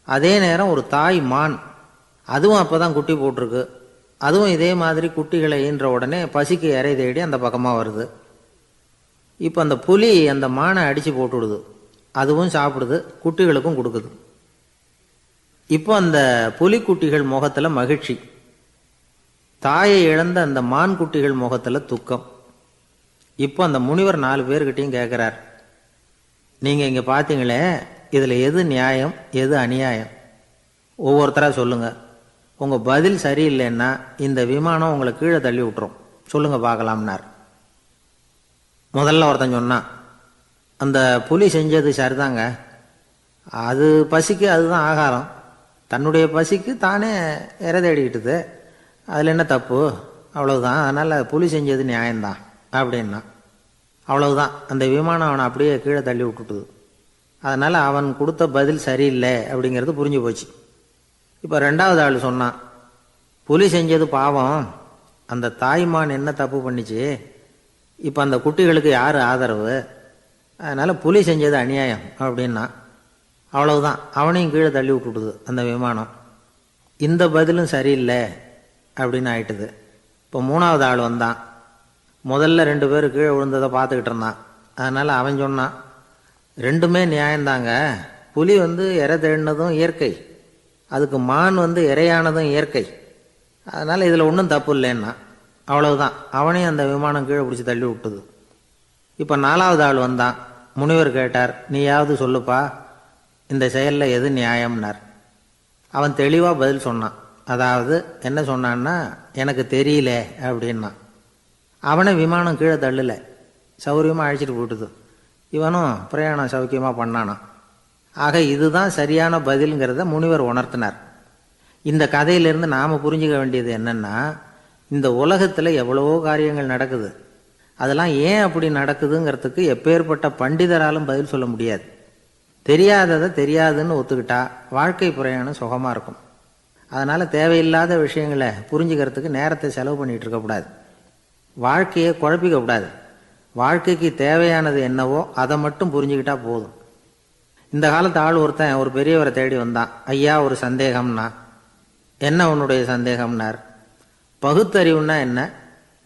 அதே நேரம் ஒரு தாய் மான், அதுவும் அப்போ தான் குட்டி போட்டிருக்கு. அதுவும் இதே மாதிரி குட்டிகளை ஈன்ற உடனே பசிக்கு இறை தேடி அந்த பக்கமாக வருது. இப்போ அந்த புலி அந்த மானை அடித்து போட்டுவிடுது. அதுவும் சாப்பிடுது, குட்டிகளுக்கும் கொடுக்குது. இப்போ அந்த புலிக்குட்டிகள் முகத்தில் மகிழ்ச்சி, தாயை இழந்த அந்த மான் குட்டிகள் முகத்தில் துக்கம். இப்போ அந்த முனிவர் 4 பேர்கிட்டையும் கேட்குறார், நீங்கள் இங்கே பார்த்தீங்களே, இதில் எது நியாயம் எது அநியாயம் ஒவ்வொருத்தராக சொல்லுங்கள். உங்கள் பதில் சரியில்லைன்னா இந்த விமானம் உங்களை கீழே தள்ளி விட்டுரும், சொல்லுங்கள் பார்க்கலாம்னார். முதல்ல ஒருத்தன் சொன்னான், அந்த புலி செஞ்சது சரிதாங்க. அது பசிக்கு அதுதான் ஆகாரம். தன்னுடைய பசிக்கு தானே இறை தேடிக்கிட்டுது, அதில் என்ன தப்பு, அவ்வளவுதான். அதனால் புலி செஞ்சது நியாயம்தான் அப்படின்னா. அவ்வளவுதான், அந்த விமானம் அவனை அப்படியே கீழே தள்ளி விட்டுட்டுது. அதனால் அவன் கொடுத்த பதில் சரியில்லை அப்படிங்கிறது புரிஞ்சு போச்சு. இப்போ ரெண்டாவது ஆள் சொன்னான், புலி செஞ்சது பாவம், அந்த தாய்மான் என்ன தப்பு பண்ணிச்சு, இப்போ அந்த குட்டிகளுக்கு யார் ஆதரவு, அதனால் புலி செஞ்சது அநியாயம் அப்படின்னா. அவ்வளவுதான், அவனையும் கீழே தள்ளி விட்டுடுது அந்த விமானம். இந்த பதிலும் சரியில்லை அப்படின்னு ஆயிட்டுது. இப்போ மூணாவது ஆள் வந்தான். முதல்ல 2 பேர் கீழே விழுந்ததை பார்த்துக்கிட்டு இருந்தான். அதனால் அவன் சொன்னான், ரெண்டுமே நியாயந்தாங்க, புலி இறை தேடினதும் இயற்கை, அதுக்கு மான் இறையானதும் இயற்கை, அதனால் இதில் ஒன்றும் தப்பு இல்லைன்னா. அவ்வளவுதான், அவனையும் அந்த விமானம் கீழே பிடிச்சி தள்ளி விட்டுது. இப்போ நாலாவது ஆள் வந்தான். முனிவர் கேட்டார், நீயாவது சொல்லுப்பா, இந்த செயலில் எது நியாயம்னார். அவன் தெளிவாக பதில் சொன்னான். அதாவது என்ன சொன்னான்னா, எனக்கு தெரியல அப்படின்னா. அவனை விமானம் கீழே தள்ளலை, சௌரியமாக அழைச்சிட்டு போட்டுது. இவனும் பிரயாணம் சௌக்கியமாக பண்ணானான். ஆக இதுதான் சரியான பதிலுங்கிறத முனிவர் உணர்த்தினார். இந்த கதையிலிருந்து நாம் புரிஞ்சுக்க வேண்டியது என்னென்னா, இந்த உலகத்தில் எவ்வளவோ காரியங்கள் நடக்குது, அதெல்லாம் ஏன் அப்படி நடக்குதுங்கிறதுக்கு எப்பேற்பட்ட பண்டிதராலும் பதில் சொல்ல முடியாது. தெரியாததை தெரியாதுன்னு ஒத்துக்கிட்டா வாழ்க்கை பிரயாணம் சுகமாக இருக்கும். அதனால் தேவையில்லாத விஷயங்களை புரிஞ்சுக்கிறதுக்கு நேரத்தை செலவு பண்ணிகிட்டு இருக்கக்கூடாது. வாழ்க்கையை குழப்பிக்கக்கூடாது. வாழ்க்கைக்கு தேவையானது என்னவோ அதை மட்டும் புரிஞ்சுக்கிட்டா போதும். இந்த காலத்து ஆள் ஒருத்தன் ஒரு பெரியவரை தேடி வந்தான். ஐயா, ஒரு சந்தேகம்னா. என்ன உன்னுடைய சந்தேகம்னார். பகுத்தறிவுன்னா என்ன,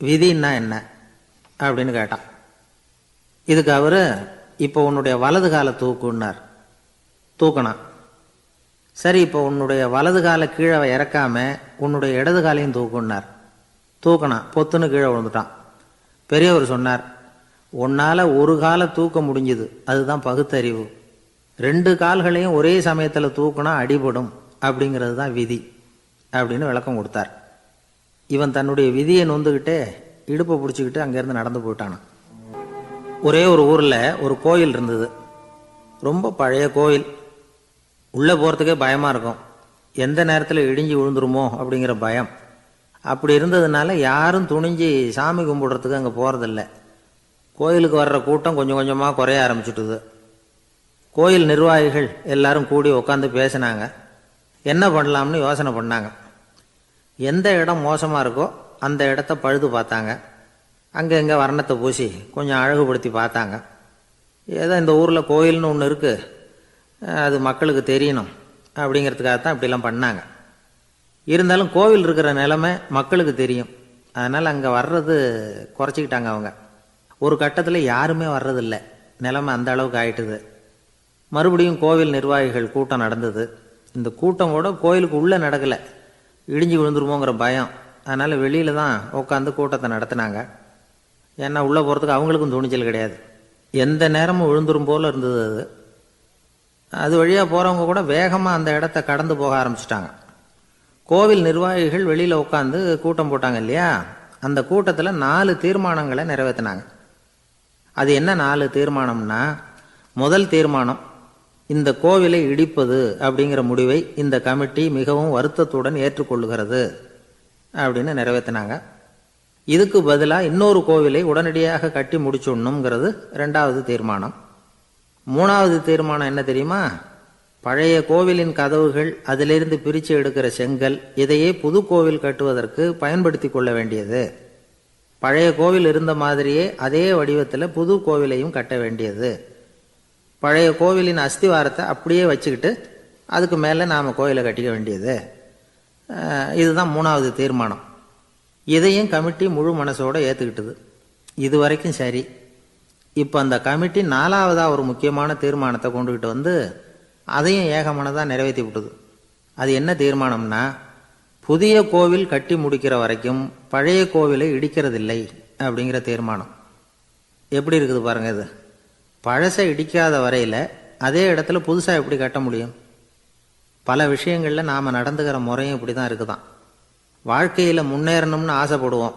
விதின்னா என்ன அப்படின்னு கேட்டான். இதுக்கு அவர், இப்போ உன்னுடைய வலது காலை தூக்குன்னார். தூக்கினான். சரி, இப்போ உன்னுடைய வலது காலை கீழே இறக்காம உன்னுடைய இடது காலையும் தூக்குன்னார். தூக்கினான். பொத்துன்னு கீழே விழுந்துட்டான். பெரியவர் சொன்னார், உன்னால் ஒரு காலை தூக்க முடிஞ்சுது, அதுதான் பகுத்தறிவு. 2 கால்களையும் ஒரே சமயத்தில் தூக்குனா அடிபடும், அப்படிங்கிறது தான் விதி அப்படின்னு விளக்கம் கொடுத்தார். இவன் தன்னுடைய விதியை நொந்துக்கிட்டே இடுப்பை பிடிச்சிக்கிட்டு அங்கேருந்து நடந்து போயிட்டானான். ஒரே ஒரு ஊரில் ஒரு கோயில் இருந்தது. ரொம்ப பழைய கோயில். உள்ளே போகிறதுக்கே பயமாக இருக்கும். எந்த நேரத்தில் இடிஞ்சு விழுந்துருமோ அப்படிங்கிற பயம். அப்படி இருந்ததுனால யாரும் துணிஞ்சு சாமி கும்பிடுறதுக்கு அங்கே போகிறதில்ல. கோயிலுக்கு வர்ற கூட்டம் கொஞ்சம் கொஞ்சமாக குறைய ஆரம்பிச்சுட்டுது. கோயில் நிர்வாகிகள் எல்லாரும் கூடி உட்காந்து பேசினாங்க. என்ன பண்ணலாம்னு யோசனை பண்ணாங்க. எந்த இடம் மோசமாக இருக்கோ அந்த இடத்த பழுது பார்த்தாங்க. அங்கே எங்கே வர்ணத்தை பூசி கொஞ்சம் அழகுபடுத்தி பார்த்தாங்க. ஏதோ இந்த ஊரில் கோயில்னு ஒன்று இருக்குது, அது மக்களுக்கு தெரியணும் அப்படிங்கிறதுக்காகத்தான் இப்படிலாம் பண்ணாங்க. இருந்தாலும் கோவில் இருக்கிற நிலைமை மக்களுக்கு தெரியும். அதனால் அங்கே வர்றது குறைச்சிக்கிட்டாங்க அவங்க. ஒரு கட்டத்தில் யாருமே வர்றதில்லை. நிலைமை அந்த அளவுக்கு ஆயிட்டுது. மறுபடியும் கோவில் நிர்வாகிகள் கூட்டம் நடந்தது. இந்த கூட்டம் கூட கோயிலுக்கு உள்ளே நடக்கலை, இடிஞ்சு விழுந்துருமோங்கிற பயம். அதனால் வெளியில் தான் உட்காந்து கூட்டத்தை நடத்தினாங்க. ஏன்னா உள்ளே போகிறதுக்கு அவங்களுக்கும் துணிச்சல் கிடையாது. எந்த நேரமும் விழுந்துரும் போல் இருந்தது அது. அது வழியாக போகிறவங்க கூட வேகமாக அந்த இடத்த கடந்து போக ஆரம்பிச்சிட்டாங்க. கோவில் நிர்வாகிகள் வெளியில் உட்காந்து கூட்டம் போட்டாங்க இல்லையா, அந்த கூட்டத்தில் 4 தீர்மானங்களை நிறைவேற்றினாங்க. அது என்ன 4 தீர்மானம்னா, முதல் தீர்மானம், இந்த கோவிலை இடிப்பது அப்படிங்கிற முடிவை இந்த கமிட்டி மிகவும் வருத்தத்துடன் ஏற்றுக்கொள்ளுகிறது அப்படின்னு நிறைவேற்றினாங்க. இதுக்கு பதிலாக இன்னொரு கோவிலை உடனடியாக கட்டி முடிச்சுடணுங்கிறது 2வது தீர்மானம். 3வது தீர்மானம் என்ன தெரியுமா, பழைய கோவிலின் கதவுகள், அதிலிருந்து பிரித்து எடுக்கிற செங்கல், இதையே புது கோவில் கட்டுவதற்கு பயன்படுத்தி கொள்ள வேண்டியது. பழைய கோவில் இருந்த மாதிரியே அதே வடிவத்தில் புது கோவிலையும் கட்ட வேண்டியது. பழைய கோவிலின் அஸ்திவாரத்தை அப்படியே வச்சுக்கிட்டு அதுக்கு மேலே நாம் கோயிலை கட்டிக்க வேண்டியது. இதுதான் 3வது தீர்மானம். இதையும் கமிட்டி முழு மனசோடு ஏற்றுக்கிட்டது. இது வரைக்கும் சரி. இப்போ அந்த கமிட்டி 4வதாக ஒரு முக்கியமான தீர்மானத்தை கொண்டுகிட்டு வந்து அதையும் ஏகமனதாக நிறைவேற்றி விட்டது. அது என்ன தீர்மானம்னா, புதிய கோவில் கட்டி முடிக்கிற வரைக்கும் பழைய கோவிலை இடிக்கிறதில்லை அப்படிங்கிற தீர்மானம். எப்படி இருக்குது பாருங்கள் இது. பழசை இடிக்காத வரையில் அதே இடத்துல புதுசாக எப்படி கட்ட முடியும்? பல விஷயங்களில் நாம் நடந்துக்கிற முறையும் இப்படி தான் இருக்குதான். வாழ்க்கையில் முன்னேறணும்னு ஆசைப்படுவோம்.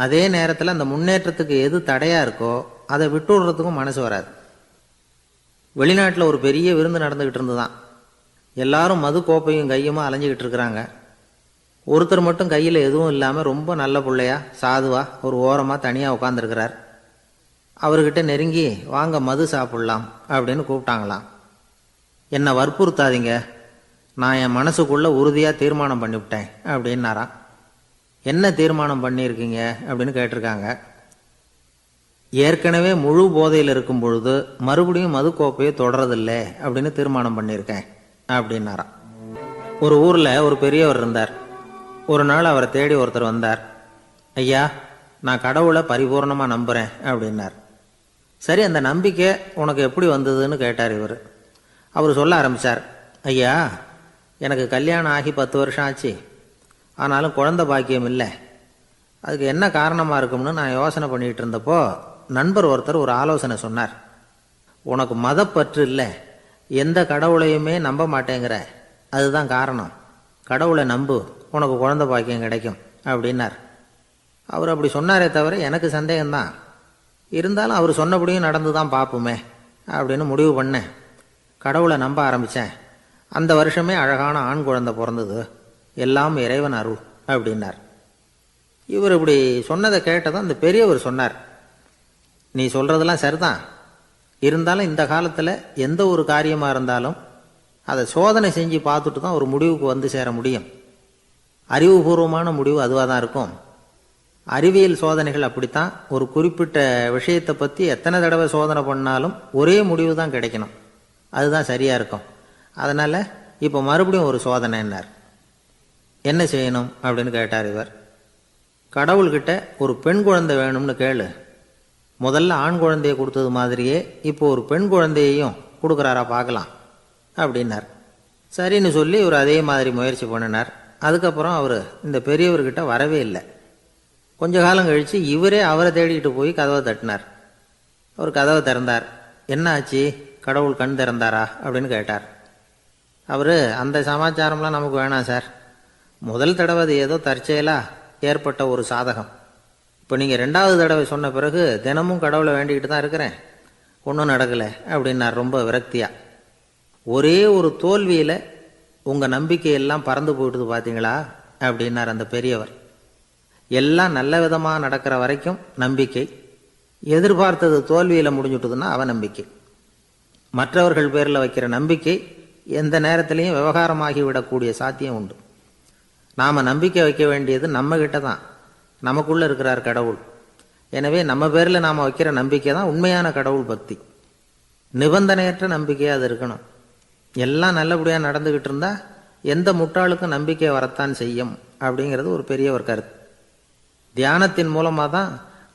அதே நேரத்தில் அந்த முன்னேற்றத்துக்கு எது தடையாக இருக்கோ அதை விட்டு விடுறதுக்கும் மனசு வராது. வெளிநாட்டில் ஒரு பெரிய விருந்து நடந்துக்கிட்டு இருந்துதான். எல்லாரும் மது கோப்பையும் கையுமா அலைஞ்சிக்கிட்டு இருக்கிறாங்க. ஒருத்தர் மட்டும் கையில் எதுவும் இல்லாமல் ரொம்ப நல்ல பிள்ளையா சாதுவா ஒரு ஓரமாக தனியாக உட்காந்துருக்கிறார். அவர்கிட்ட நெருங்கி, வாங்க மது சாப்பிட்லாம் அப்படின்னு கூப்பிட்டாங்களாம். என்னை வற்புறுத்தாதீங்க, நான் என் மனசுக்குள்ள உறுதியாக தீர்மானம் பண்ணிவிட்டேன் அப்படின்னாராம். என்ன தீர்மானம் பண்ணியிருக்கீங்க அப்படின்னு கேட்டிருக்காங்க. ஏற்கனவே முழு போதையில் இருக்கும் பொழுது மறுபடியும் மதுக்கோப்பையை தொடரதில்லை அப்படின்னு தீர்மானம் பண்ணியிருக்கேன் அப்படின்னாராம். ஒரு ஊரில் ஒரு பெரியவர் இருந்தார். ஒரு நாள் அவரை தேடி ஒருத்தர் வந்தார். ஐயா, நான் கடவுளை பரிபூர்ணமாக நம்புகிறேன் அப்படின்னார். சரி, அந்த நம்பிக்கை உனக்கு எப்படி வந்ததுன்னு கேட்டார் இவர். அவர் சொல்ல ஆரம்பித்தார். ஐயா, எனக்கு கல்யாணம் ஆகி 10 வருஷம் ஆச்சு. ஆனாலும் குழந்தை பாக்கியம் இல்லை. அதுக்கு என்ன காரணமாக இருக்கும்னு நான் யோசனை பண்ணிகிட்டு இருந்தப்போ நண்பர் ஒருத்தர் ஒரு ஆலோசனை சொன்னார். உனக்கு மதப்பற்று இல்லை, எந்த கடவுளையுமே நம்ப மாட்டேங்கிற, அதுதான் காரணம். கடவுளை நம்பு, உனக்கு குழந்தை பாக்கியம் கிடைக்கும் அப்படின்னார். அவர் அப்படி சொன்னாரே தவிர எனக்கு சந்தேகம்தான். இருந்தாலும் அவர் சொன்னபடியும் நடந்து தான் பார்ப்போமே அப்படின்னு முடிவு பண்ணேன். கடவுளை நம்ப ஆரம்பித்தேன். அந்த வருஷமே அழகான ஆண் குழந்தை பிறந்தது. எல்லாம் இறைவன் அருள் அப்படின்னார். இவர் இப்படி சொன்னதை கேட்டதும் அந்த பெரியவர் சொன்னார், நீ சொல்கிறதெல்லாம் சரிதான். இருந்தாலும் இந்த காலத்தில் எந்த ஒரு காரியமாக இருந்தாலும் அதை சோதனை செஞ்சு பார்த்துட்டு தான் ஒரு முடிவுக்கு வந்து சேர முடியும். அறிவுபூர்வமான முடிவு அதுவாக தான் இருக்கும். அறிவியல் சோதனைகள் அப்படித்தான். ஒரு குறிப்பிட்ட விஷயத்தை பற்றி எத்தனை தடவை சோதனை பண்ணாலும் ஒரே முடிவு தான் கிடைக்கணும். அதுதான் சரியாக இருக்கும். அதனால் இப்போ மறுபடியும் ஒரு சோதனைன்னார். என்ன செய்யணும் அப்படின்னு கேட்டார் இவர். கடவுள்கிட்ட ஒரு பெண் குழந்தை வேணும்னு கேளு. முதல்ல ஆண் குழந்தையை கொடுத்தது மாதிரியே இப்போ ஒரு பெண் குழந்தையையும் கொடுக்குறாரா பார்க்கலாம் அப்படின்னார். சரின்னு சொல்லி இவர் அதே மாதிரி முயற்சி பண்ணினார். அதுக்கப்புறம் அவர் இந்த பெரியவர்கிட்ட வரவே இல்லை. கொஞ்ச காலம் கழித்து இவரே அவரை தேடிக்கிட்டு போய் கதவை தட்டினார். அவர் கதவை திறந்தார். என்ன ஆச்சு, கடவுள் கண் திறந்தாரா அப்படின்னு கேட்டார். அவர், அந்த சமாச்சாரம்லாம் நமக்கு வேணாம் சார். முதல் தடவை அது ஏதோ தற்செயலாக ஏற்பட்ட ஒரு சாதகம். இப்போ நீங்கள் 2வது தடவை சொன்ன பிறகு தினமும் கடவுளை வேண்டிக்கிட்டு தான் இருக்கிறேன், ஒன்றும் நடக்கலை அப்படின்னார் ரொம்ப விரக்தியாக. ஒரே ஒரு தோல்வியில் உங்கள் நம்பிக்கையெல்லாம் பறந்து போயிட்டுது பார்த்தீங்களா அப்படின்னார் அந்த பெரியவர். எல்லாம் நல்ல விதமாக நடக்கிற வரைக்கும் நம்பிக்கை, எதிர்பார்த்தது தோல்வியில் முடிஞ்சுட்டுதுன்னா அவநம்பிக்கை. மற்றவர்கள் பேரில் வைக்கிற நம்பிக்கை எந்த நேரத்திலையும் விவகாரமாகி விடக்கூடிய சாத்தியம் உண்டு. நாம் நம்பிக்கை வைக்க வேண்டியது நம்மகிட்ட தான். நமக்குள்ளே இருக்கிறார் கடவுள். எனவே நம்ம பேரில் நாம் வைக்கிற நம்பிக்கை தான் உண்மையான கடவுள் பக்தி. நிபந்தனையற்ற நம்பிக்கையாக அது இருக்கணும். எல்லாம் நல்லபடியாக நடந்துக்கிட்டு இருந்தால் எந்த முட்டாளுக்கும் நம்பிக்கை வரத்தான் செய்யும் அப்படிங்கிறது ஒரு பெரிய ஒரு கருத்து. தியானத்தின் மூலமாக தான்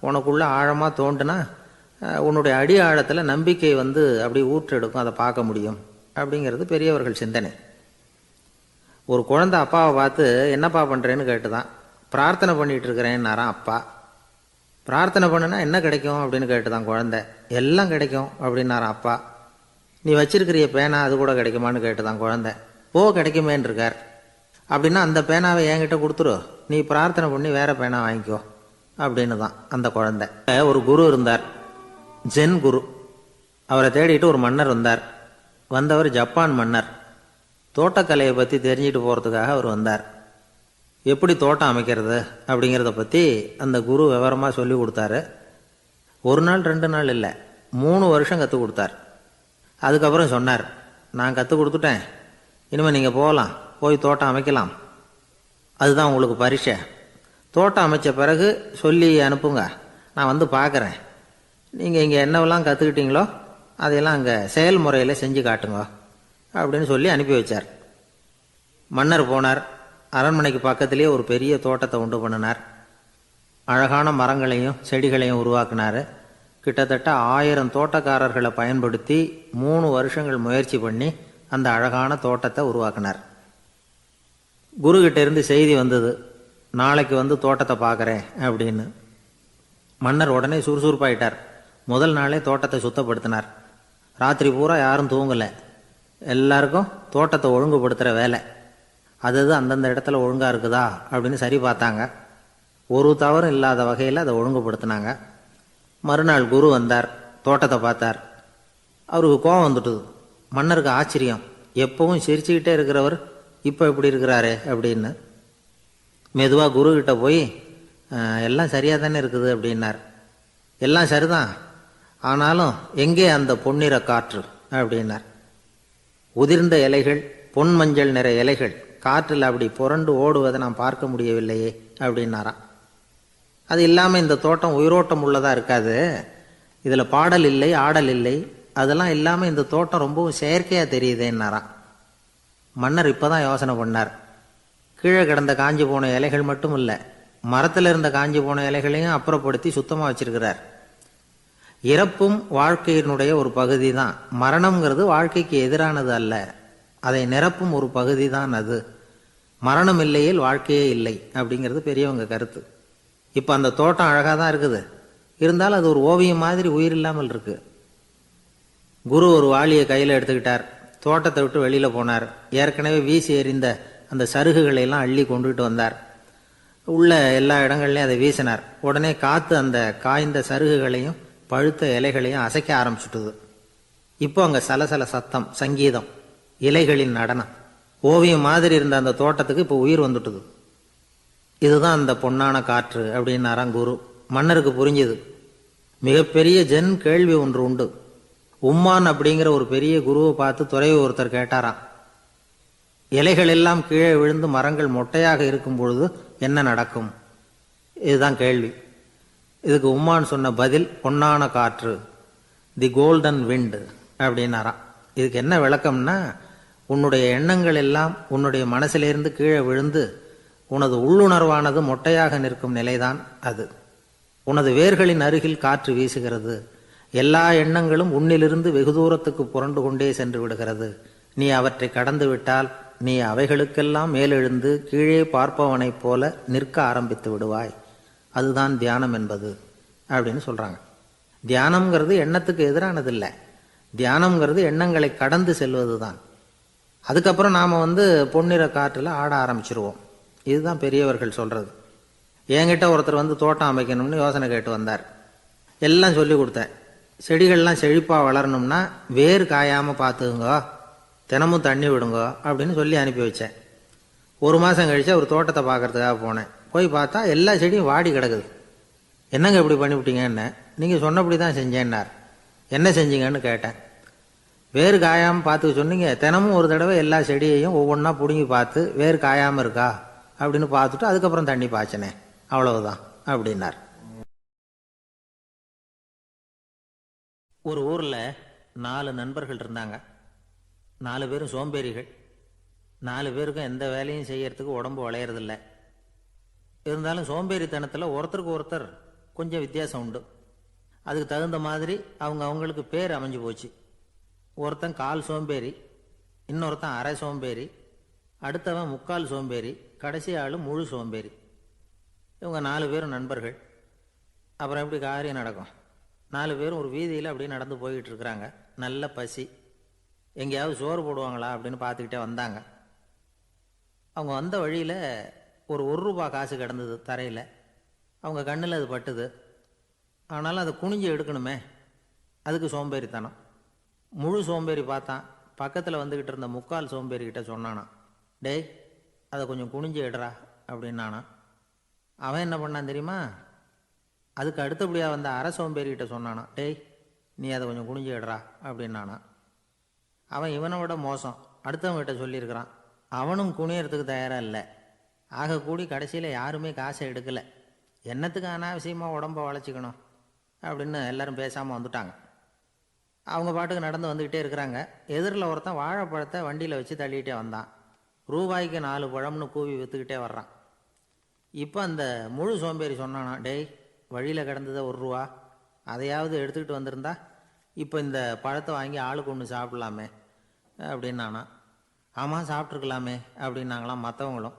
உனக்குள்ள ஆழமாக தோண்டுனா உன்னுடைய அடி ஆழத்தில் நம்பிக்கை வந்து அப்படி ஊற்றெடுக்கும், அதை பார்க்க முடியும் அப்படிங்கிறது பெரியவர்கள் சிந்தனை. ஒரு குழந்தை அப்பாவை பார்த்து என்னப்பா பண்ணுறேன்னு கேட்டுதான். பிரார்த்தனை பண்ணிகிட்டு இருக்கிறேன்னாரான் அப்பா. பிரார்த்தனை பண்ணுனா என்ன கிடைக்கும் அப்படின்னு கேட்டுதான் குழந்தை. எல்லாம் கிடைக்கும் அப்படின்னாரான் அப்பா. நீ வச்சிருக்கிறிய பேனா அது கூட கிடைக்குமான்னு கேட்டுதான் குழந்தை. ஓ, கிடைக்குமேன்னு இருக்கார். அப்படின்னா அந்த பேனாவை என்கிட்ட கொடுத்துரு, நீ பிரார்த்தனை பண்ணி வேற பேனா வாங்கிக்கோ அப்படின்னு தான் அந்த குழந்தை. ஒரு குரு இருந்தார், ஜென் குரு. அவரை தேடிட்டு ஒரு மன்னர் வந்தார். வந்தவர் ஜப்பான் மன்னர். தோட்டக்கலையை பற்றி தெரிஞ்சுட்டு போகிறதுக்காக அவர் வந்தார். எப்படி தோட்டம் அமைக்கிறது அப்படிங்கிறத பற்றி அந்த குரு விவரமாக சொல்லி கொடுத்தாரு. 1 நாள் 2 நாள் இல்லை, 3 வருஷம் கற்றுக் கொடுத்தார். அதுக்கப்புறம் சொன்னார், நான் கற்றுக் கொடுத்துட்டேன், இனிமேல் நீங்கள் போகலாம், போய் தோட்டம் அமைக்கலாம். அதுதான் உங்களுக்கு பரீட்சை. தோட்டம் அமைச்ச பிறகு சொல்லி அனுப்புங்க, நான் வந்து பார்க்குறேன். நீங்கள் இங்கே என்னவெல்லாம் கற்றுக்கிட்டீங்களோ அதையெல்லாம் அங்கே செயல்முறையில் செஞ்சு காட்டுங்க அப்படின்னு சொல்லி அனுப்பி வச்சார். மன்னர் போனார். அரண்மனைக்கு பக்கத்திலேயே ஒரு பெரிய தோட்டத்தை உண்டு பண்ணினார். அழகான மரங்களையும் செடிகளையும் உருவாக்கினார். கிட்டத்தட்ட 1000 தோட்டக்காரர்களை பயன்படுத்தி 3 வருஷங்கள் முயற்சி பண்ணி அந்த அழகான தோட்டத்தை உருவாக்கினார். குருக்கிட்ட இருந்து செய்தி வந்தது, நாளைக்கு வந்து தோட்டத்தை பார்க்குறேன் அப்படின்னு. மன்னர் உடனே சுறுசுறுப்பாயிட்டார். முதல் நாளே தோட்டத்தை சுத்தப்படுத்தினார். ராத்திரி பூரா யாரும் தூங்கலை. எல்லாருக்கும் தோட்டத்தை ஒழுங்குபடுத்துகிற வேலை. அது அந்தந்த இடத்துல ஒழுங்காக இருக்குதா அப்படின்னு சரி பார்த்தாங்க. ஒரு தவறும் இல்லாத வகையில் அதை ஒழுங்குபடுத்தினாங்க. மறுநாள் குரு வந்தார், தோட்டத்தை பார்த்தார். அவருக்கு கோபம் வந்துட்டுது. மன்னருக்கு ஆச்சரியம், எப்பவும் சிரிச்சுக்கிட்டே இருக்கிறவர் இப்போ எப்படி இருக்கிறாரு அப்படின்னு. மெதுவாக குருக்கிட்ட போய் எல்லாம் சரியாக தானே இருக்குது அப்படின்னார். எல்லாம் சரிதான், ஆனாலும் எங்கே அந்த பொன்னிற காற்று அப்படின்னார். உதிர்ந்த இலைகள், பொன் மஞ்சள் நிற இலைகள் காற்றில் அப்படி புரண்டு ஓடுவதை நான் பார்க்க முடியவில்லையே அப்படின்னாராம். அது இல்லாமல் இந்த தோட்டம் உயிரோட்டம் உள்ளதாக இருக்காது, இதில் பாடல் இல்லை ஆடல் இல்லை, அதெல்லாம் இல்லாமல் இந்த தோட்டம் ரொம்பவும் செயற்கையாக தெரியுதேன்னாராம். மன்னர் இப்போ தான் யோசனை பண்ணார். கீழே கிடந்த காஞ்சி போன இலைகள் மட்டும் இல்லை, மரத்தில் இருந்த காஞ்சி போன இலைகளையும் அப்புறப்படுத்தி சுத்தமாக வச்சிருக்கிறார். இறப்பும் வாழ்க்கையினுடைய ஒரு பகுதி தான். மரணம்ங்கிறது வாழ்க்கைக்கு எதிரானது அல்ல, அதை நிரப்பும் ஒரு பகுதி தான் அது. மரணம் இல்லையில் வாழ்க்கையே இல்லை அப்படிங்கிறது பெரியவங்க கருத்து. இப்போ அந்த தோட்டம் அழகாக தான் இருக்குது, இருந்தாலும் அது ஒரு ஓவியம் மாதிரி உயிர் இல்லாமல் இருக்கு. குரு ஒரு வாளியை கையில் எடுத்துக்கிட்டார், தோட்டத்தை விட்டு வெளியில் போனார். ஏற்கனவே வீசி எறிந்த அந்த சருகுகளை எல்லாம் அள்ளி கொண்டுகிட்டு வந்தார். உள்ள எல்லா இடங்கள்லையும் அதை வீசினார். உடனே காற்று அந்த காய்ந்த சருகுகளையும் பழுத்த இலைகளையும் அசைக்க ஆரம்பிச்சுட்டுது. இப்போ அங்கே சலசல சத்தம், சங்கீதம், இலைகளின் நடனம், ஓவியம் மாதிரி இருந்த அந்த தோட்டத்துக்கு இப்போ உயிர் வந்துட்டுது. இதுதான் அந்த பொன்னான காற்று அப்படின்னாராம் குரு. மன்னருக்கு புரிஞ்சுது. மிகப்பெரிய ஜென் கேள்வி ஒன்று உண்டு. உம்மான் அப்படிங்கிற ஒரு பெரிய குருவை பார்த்து துறவி ஒருத்தர் கேட்டாராம், இலைகள் எல்லாம் கீழே விழுந்து மரங்கள் மொட்டையாக இருக்கும் பொழுது என்ன நடக்கும்? இதுதான் கேள்வி. இதுக்கு உம்மான் சொன்ன பதில் பொன்னான காற்று, தி கோல்டன் விண்ட் அப்படின்னாராம். இதுக்கு என்ன விளக்கம்னா, உன்னுடைய எண்ணங்கள் எல்லாம் உன்னுடைய மனசிலிருந்து கீழே விழுந்து உனது உள்ளுணர்வானது மொட்டையாக நிற்கும் நிலைதான் அது. உனது வேர்களின் அருகில் காற்று வீசுகிறது. எல்லா எண்ணங்களும் உன்னிலிருந்து வெகு தூரத்துக்கு புரண்டு கொண்டே சென்று விடுகிறது. நீ அவற்றை கடந்து விட்டால் நீ அவைகளுக்கெல்லாம் மேலெழுந்து கீழே பார்ப்பவனைப் போல நிற்க ஆரம்பித்து விடுவாய். அதுதான் தியானம் என்பது அப்படின்னு சொல்றாங்க. தியானம்ங்கிறது எண்ணத்துக்கு எதிரானதில்லை, தியானம்ங்கிறது எண்ணங்களை கடந்து செல்வது தான். அதுக்கப்புறம் நாம் பொன்னிற காற்றில் ஆட ஆரம்பிச்சிருவோம். இதுதான் பெரியவர்கள் சொல்றது. என்கிட்ட ஒருத்தர் தோட்டம் அமைக்கணும்னு யோசனை கேட்டு வந்தார். எல்லாம் சொல்லி கொடுத்தேன். செடிகள்லாம் செழிப்பாக வளரணும்னா வேர் காயாமல் பார்த்துக்குங்க, தினமும் தண்ணி விடுங்க அப்படின்னு சொல்லி அனுப்பி வச்சேன். ஒரு மாதம் கழிச்சு ஒரு தோட்டத்தை பார்க்கறதுக்காக போனேன். போய் பார்த்தா எல்லா செடியும் வாடி கிடக்குது. என்னங்க இப்படி பண்ணிவிட்டீங்கன்னு. நீங்கள் சொன்னபடி தான் செஞ்சேன்னார். என்ன செஞ்சீங்கன்னு கேட்டேன். வேறு காயாமல் பார்த்துக்க சொன்னீங்க, தினமும் ஒரு தடவை எல்லா செடியையும் ஒவ்வொன்றா பிடுங்கி பார்த்து வேறு காயாமல் இருக்கா அப்படின்னு பார்த்துட்டு அதுக்கப்புறம் தண்ணி பாய்ச்சினேன், அவ்வளவுதான் அப்படின்னார். ஒரு ஊரில் 4 நண்பர்கள் இருந்தாங்க. 4 பேரும் சோம்பேறிகள். 4 பேருக்கும் எந்த வேலையும் செய்யறதுக்கு உடம்பு வளையறதில்லை. இருந்தாலும் சோம்பேறித்தனத்தில் ஒருத்தருக்கு ஒருத்தர் கொஞ்சம் வித்தியாசம் உண்டு. அதுக்கு தகுந்த மாதிரி அவங்களுக்கு பேர் அமைஞ்சு போச்சு. ஒருத்தன் கால் சோம்பேறி, இன்னொருத்தன் அரை சோம்பேறி, அடுத்தவன் முக்கால் சோம்பேறி, கடைசி ஆள் முழு சோம்பேறி. இவங்க 4 பேரும் நண்பர்கள். அப்புறம் எப்படி காரியம் நடக்கும்? 4 பேரும் ஒரு வீதியில் அப்படியே நடந்து போய்கிட்டு இருக்கிறாங்க. நல்ல பசி. எங்கேயாவது சோறு போடுவாங்களா அப்படின்னு பார்த்துக்கிட்டே வந்தாங்க. அவங்க வந்த வழியில் ஒரு ரூபா காசு கிடந்தது தரையில். அவங்க கண்ணில் அது பட்டுது. ஆனாலும் அதை குனிஞ்சு எடுக்கணுமே, அதுக்கு சோம்பேறித்தனம். முழு சோம்பேறி பார்த்தான். பக்கத்தில் வந்துக்கிட்டு இருந்த முக்கால் சோம்பேறிக்கிட்ட சொன்னானா, டேய் அதை கொஞ்சம் குனிஞ்சு எடுறா அப்படின்னானா. அவன் என்ன பண்ணான் தெரியுமா? அதுக்கு அடுத்தபடியாக வந்த அரை சோம்பேறிக்கிட்ட சொன்னானா, டேய் நீ அதை கொஞ்சம் குனிஞ்சு எடுறா அப்படின்னானா. அவன் இவனை விட மோசம், அடுத்தவங்கிட்ட சொல்லியிருக்கிறான். அவனும் குனியறதுக்கு தயாராக இல்லை. ஆக கூடி கடைசியில் யாருமே காசை எடுக்கலை. என்னத்துக்கு அனாவசியமாக உடம்ப வளைச்சிக்கணும் அப்படின்னு எல்லாரும் பேசாமல் வந்துட்டாங்க. அவங்க பாட்டுக்கு நடந்து வந்துக்கிட்டே இருக்கிறாங்க. எதிரில் ஒருத்தன் வாழைப்பழத்தை வண்டியில் வச்சு தள்ளிக்கிட்டே வந்தான். ரூபாய்க்கு 4 பழம்னு கூவி விற்றுக்கிட்டே வர்றான். இப்போ அந்த முழு சோம்பேறி சொன்னானா, டேய் வழியில் கிடந்ததை ரூபா, அதையாவது எடுத்துக்கிட்டு வந்திருந்தா இப்போ இந்த பழத்தை வாங்கி ஆளுக்கு ஒன்று சாப்பிடலாமே அப்படின்னானா. ஆமாம் சாப்பிட்ருக்கலாமே அப்படின்னாங்களாம் மற்றவங்களும்.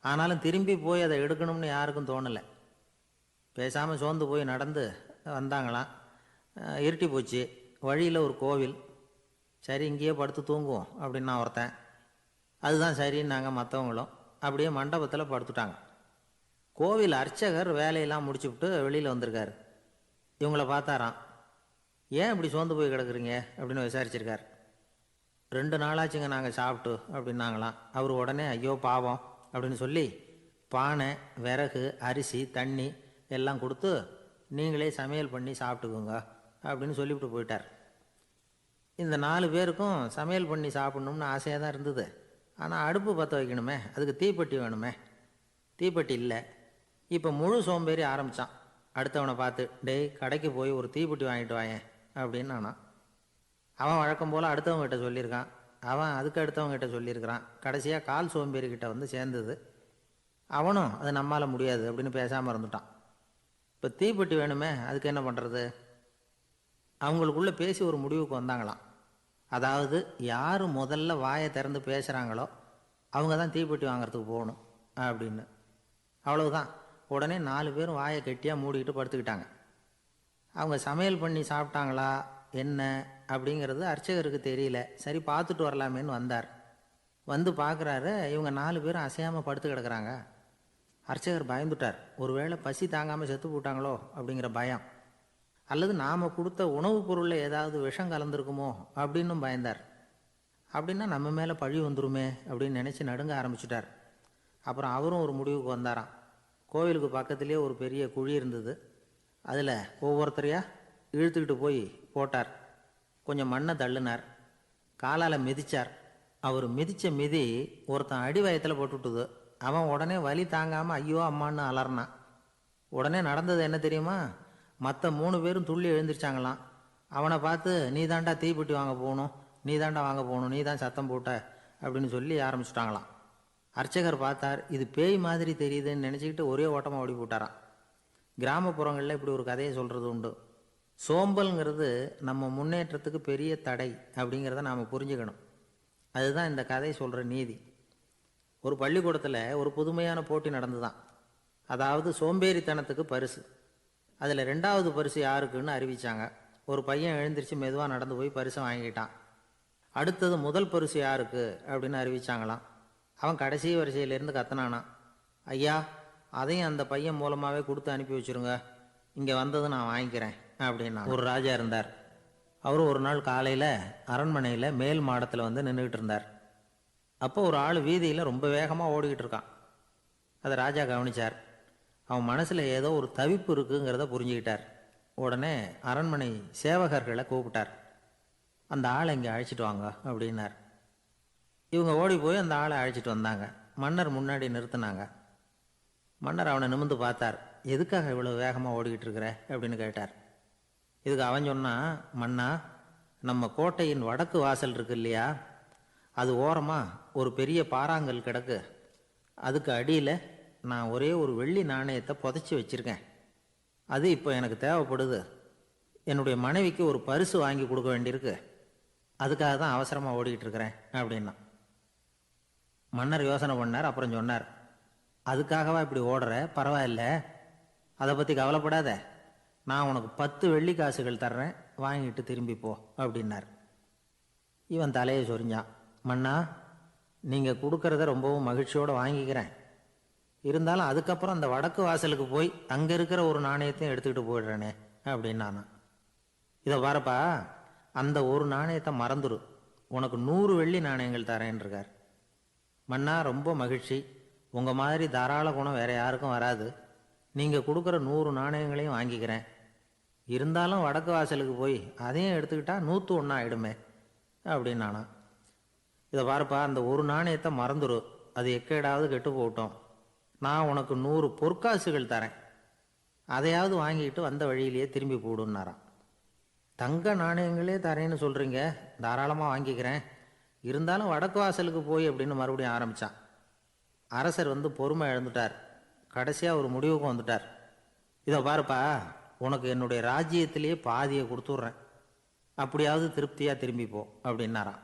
ஆனாலும் திரும்பி போய் அதை எடுக்கணும்னு யாருக்கும் தோணலை. பேசாமல் சோர்ந்து போய் நடந்து வந்தாங்களாம். இருட்டி போச்சு. வழியில் ஒரு கோவில். சரி இங்கேயே படுத்து தூங்குவோம் அப்படின்னா ஒருத்தன். அதுதான் சரின்னாங்க மற்றவங்களும். அப்படியே மண்டபத்தில் படுத்துட்டாங்க. கோவில் அர்ச்சகர் வேலையெல்லாம் முடிச்சுவிட்டு வெளியில் வந்திருக்காரு. இவங்கள பார்த்தாராம். ஏன் இப்படி சோர்ந்து போய் கிடக்குறீங்க அப்படின்னு விசாரிச்சிருக்கார். 2 நாளாச்சுங்க நாங்கள் சாப்பிட்டு அப்படின்னாங்களாம். அவர் உடனே ஐயோ பாவம் அப்படின்னு சொல்லி பானை, விறகு, அரிசி, தண்ணி எல்லாம் கொடுத்து நீங்களே சமையல் பண்ணி சாப்பிட்டுக்குங்க அப்படின்னு சொல்லிவிட்டு போயிட்டார். இந்த 4 பேருக்கும் சமையல் பண்ணி சாப்பிட்ணும்னு ஆசையாக தான் இருந்தது. ஆனால் அடுப்பு பற்ற வைக்கணுமே, அதுக்கு தீப்பெட்டி வேணுமே, தீப்பெட்டி இல்லை. இப்போ முழு சோம்பேறி ஆரம்பித்தான். அடுத்தவனை பார்த்து, டேய் கடைக்கு போய் ஒரு தீப்பெட்டி வாங்கிட்டு வாயேன் அப்படின்னு நானான். அவன் வழக்கம் போல் அடுத்தவங்ககிட்ட சொல்லியிருக்கான், அவன் அதுக்கு அடுத்தவங்ககிட்ட சொல்லியிருக்கிறான். கடைசியாக கால் சோம்பேறிக்கிட்ட வந்து சேர்ந்தது. அவனும் அது நம்மால் முடியாது அப்படின்னு பேசாமல் இருந்துட்டான். இப்போ தீப்பெட்டி வேணுமே, அதுக்கு என்ன பண்ணுறது? அவங்களுக்குள்ளே பேசி ஒரு முடிவுக்கு வந்தாங்களாம். அதாவது யார் முதல்ல வாயை திறந்து பேசுகிறாங்களோ அவங்க தான் தீப்பெட்டி வாங்கிறதுக்கு போகணும் அப்படின்னு. அவ்வளவுதான். உடனே 4 பேரும் வாயை கெட்டியாக மூடிக்கிட்டு படுத்துக்கிட்டாங்க. அவங்க சமையல் பண்ணி சாப்பிட்டாங்களா என்ன அப்படிங்கிறது அர்ச்சகருக்கு தெரியல. சரி பார்த்துட்டு வரலாமேன்னு வந்தார். வந்து பார்க்குறாரு, இவங்க 4 பேரும் அசையாமல் படுத்து கிடக்குறாங்க. அர்ச்சகர் பயந்துட்டார். ஒருவேளை பசி தாங்காமல் செத்து போட்டாங்களோ அப்படிங்கிற பயம், அல்லது நாம் கொடுத்த உணவுப் பொருளில் ஏதாவது விஷம் கலந்துருக்குமோ அப்படின்னும் பயந்தார். அப்படின்னா நம்ம மேலே பழி வந்துருமே அப்படின்னு நினச்சி நடுங்க ஆரம்பிச்சிட்டார். அப்புறம் அவரும் ஒரு முடிவுக்கு வந்தாராம். கோவிலுக்கு பக்கத்துலேயே ஒரு பெரிய குழி இருந்தது. அதில் ஒவ்வொருத்தரையாக இழுத்துக்கிட்டு போய் போட்டார். கொஞ்சம் மண்ணை தள்ளினார், காலால் மிதித்தார். அவர் மிதித்த மிதி ஒருத்தன் அடி வயத்தில் போட்டுவிட்டுது. அவன் உடனே வலி தாங்காமல் ஐயோ அம்மான்னு அலறினான். உடனே நடந்தது என்ன தெரியுமா? மற்ற 3 பேரும் துள்ளி எழுந்திரிச்சாங்களாம். அவனை பார்த்து, நீ தாண்டா தீப்பெட்டி வாங்க போகணும், நீ தாண்டா வாங்க போகணும், நீ தான் சத்தம் போட்ட அப்படின்னு சொல்லி ஆரம்பிச்சுட்டாங்களாம். அர்ச்சகர் பார்த்தார், இது பேய் மாதிரி தெரியுதுன்னு நினச்சிக்கிட்டு ஒரே ஓட்டமாக ஓடி போட்டாராம். கிராமப்புறங்களில் இப்படி ஒரு கதையை சொல்கிறது உண்டு. சோம்பல்ங்கிறது நம்ம முன்னேற்றத்துக்கு பெரிய தடை அப்படிங்கிறத நாம் புரிஞ்சுக்கணும். அதுதான் இந்த கதை சொல்கிற நீதி. ஒரு பள்ளிக்கூடத்தில் ஒரு புதுமையான போட்டி நடந்துதான். அதாவது சோம்பேறித்தனத்துக்கு பரிசு. அதில் 2வது பரிசு யாருக்குன்னு அறிவித்தாங்க. ஒரு பையன் எழுந்திரிச்சு மெதுவாக நடந்து போய் பரிசை வாங்கிட்டான். அடுத்தது முதல் பரிசு யாருக்கு அப்படின்னு அறிவித்தாங்களாம். அவன் கடைசி வரிசையிலேருந்து கத்தனானான், ஐயா அதையும் அந்த பையன் மூலமாகவே கொடுத்து அனுப்பி வச்சுருங்க, இங்கே வந்தது நான் வாங்கிக்கிறேன் அப்படின்னா. ஒரு ராஜா இருந்தார். அவர் ஒரு நாள் காலையில் அரண்மனையில் மேல் மாடத்தில் வந்து நின்றுக்கிட்டு இருந்தார். அப்போ ஒரு ஆள் வீதியில் ரொம்ப வேகமாக ஓடிக்கிட்டு இருக்கான். அதை ராஜா கவனித்தார். அவன் மனசில் ஏதோ ஒரு தவிப்பு இருக்குங்கிறத புரிஞ்சுக்கிட்டார். உடனே அரண்மனை சேவகர்களை கூப்பிட்டார். அந்த ஆளை இங்கே அழைச்சிட்டு வாங்க அப்படின்னார். இவங்க ஓடி போய் அந்த ஆளை அழைச்சிட்டு வந்தாங்க. மன்னர் முன்னாடி நிறுத்தினாங்க. மன்னர் அவனை நிமிர்ந்து பார்த்தார். எதுக்காக இவ்வளோ வேகமாக ஓடிக்கிட்டு இருக்கிற அப்படின்னு கேட்டார். இதுக்கு அவன் சொன்னான், மன்னா, நம்ம கோட்டையின் வடக்கு வாசல் இருக்கு இல்லையா, அது ஓரமாக ஒரு பெரிய பாறாங்கல் கிடக்கு. அதுக்கு அடியில் நான் ஒரே ஒரு வெள்ளி நாணயத்தை புதைச்சி வச்சுருக்கேன். அது இப்போ எனக்கு தேவைப்படுது. என்னுடைய மனைவிக்கு ஒரு பரிசு வாங்கி கொடுக்க வேண்டியிருக்கு. அதுக்காக தான் அவசரமாக ஓடிக்கிட்டு இருக்கிறேன் அப்படின்னா. மன்னர் யோசனை பண்ணார். அப்புறம் சொன்னார், அதுக்காகவா இப்படி ஓடுற? பரவாயில்ல, அதை பற்றி கவலைப்படாத. நான் உனக்கு 10 வெள்ளி காசுகள் தர்றேன், வாங்கிட்டு திரும்பி போ அப்படின்னார். இவன் தலையை சொரிஞ்சான். மன்னா, நீங்கள் கொடுக்கறத ரொம்பவும் மகிழ்ச்சியோடு வாங்கிக்கிறேன். இருந்தாலும் அதுக்கப்புறம் அந்த வடக்கு வாசலுக்கு போய் அங்கே இருக்கிற ஒரு நாணயத்தையும் எடுத்துக்கிட்டு போயிடுறேனே அப்படின்னு நான். இதை பாருப்பா, அந்த ஒரு நாணயத்தை மறந்துடு, உனக்கு 100 வெள்ளி நாணயங்கள் தரேன் இருக்கார். மன்னா, ரொம்ப மகிழ்ச்சி. உங்கள் மாதிரி தாராள குணம் வேற யாருக்கும் வராது. நீங்கள் கொடுக்குற 100 நாணயங்களையும் வாங்கிக்கிறேன். இருந்தாலும் வடக்கு வாசலுக்கு போய் அதையும் எடுத்துக்கிட்டா 101 ஆகிடுமே அப்படின்னு நானா. இதை பாருப்பா, அந்த ஒரு நாணயத்தை மறந்துடு, அது எக்கேடாவது கெட்டு போகட்டும். நான் உனக்கு 100 பொற்காசுகள் தரேன், அதையாவது வாங்கிட்டு வந்த வழியிலேயே திரும்பி போடுன்னாராம். தங்க நாணயங்களே தரேன்னு சொல்கிறீங்க, தாராளமாக வாங்கிக்கிறேன். இருந்தாலும் வடக்கு வாசலுக்கு போய் அப்படின்னு மறுபடியும் ஆரம்பித்தான். அரசர் வந்து பொறுமை இழந்துட்டார். கடைசியாக ஒரு முடிவுக்கு வந்துட்டார். இதை பாருப்பா, உனக்கு என்னுடைய ராஜ்யத்திலேயே பாதியை கொடுத்துட்றேன், அப்படியாவது திருப்தியாக திரும்பி போ அப்படின்னாராம்.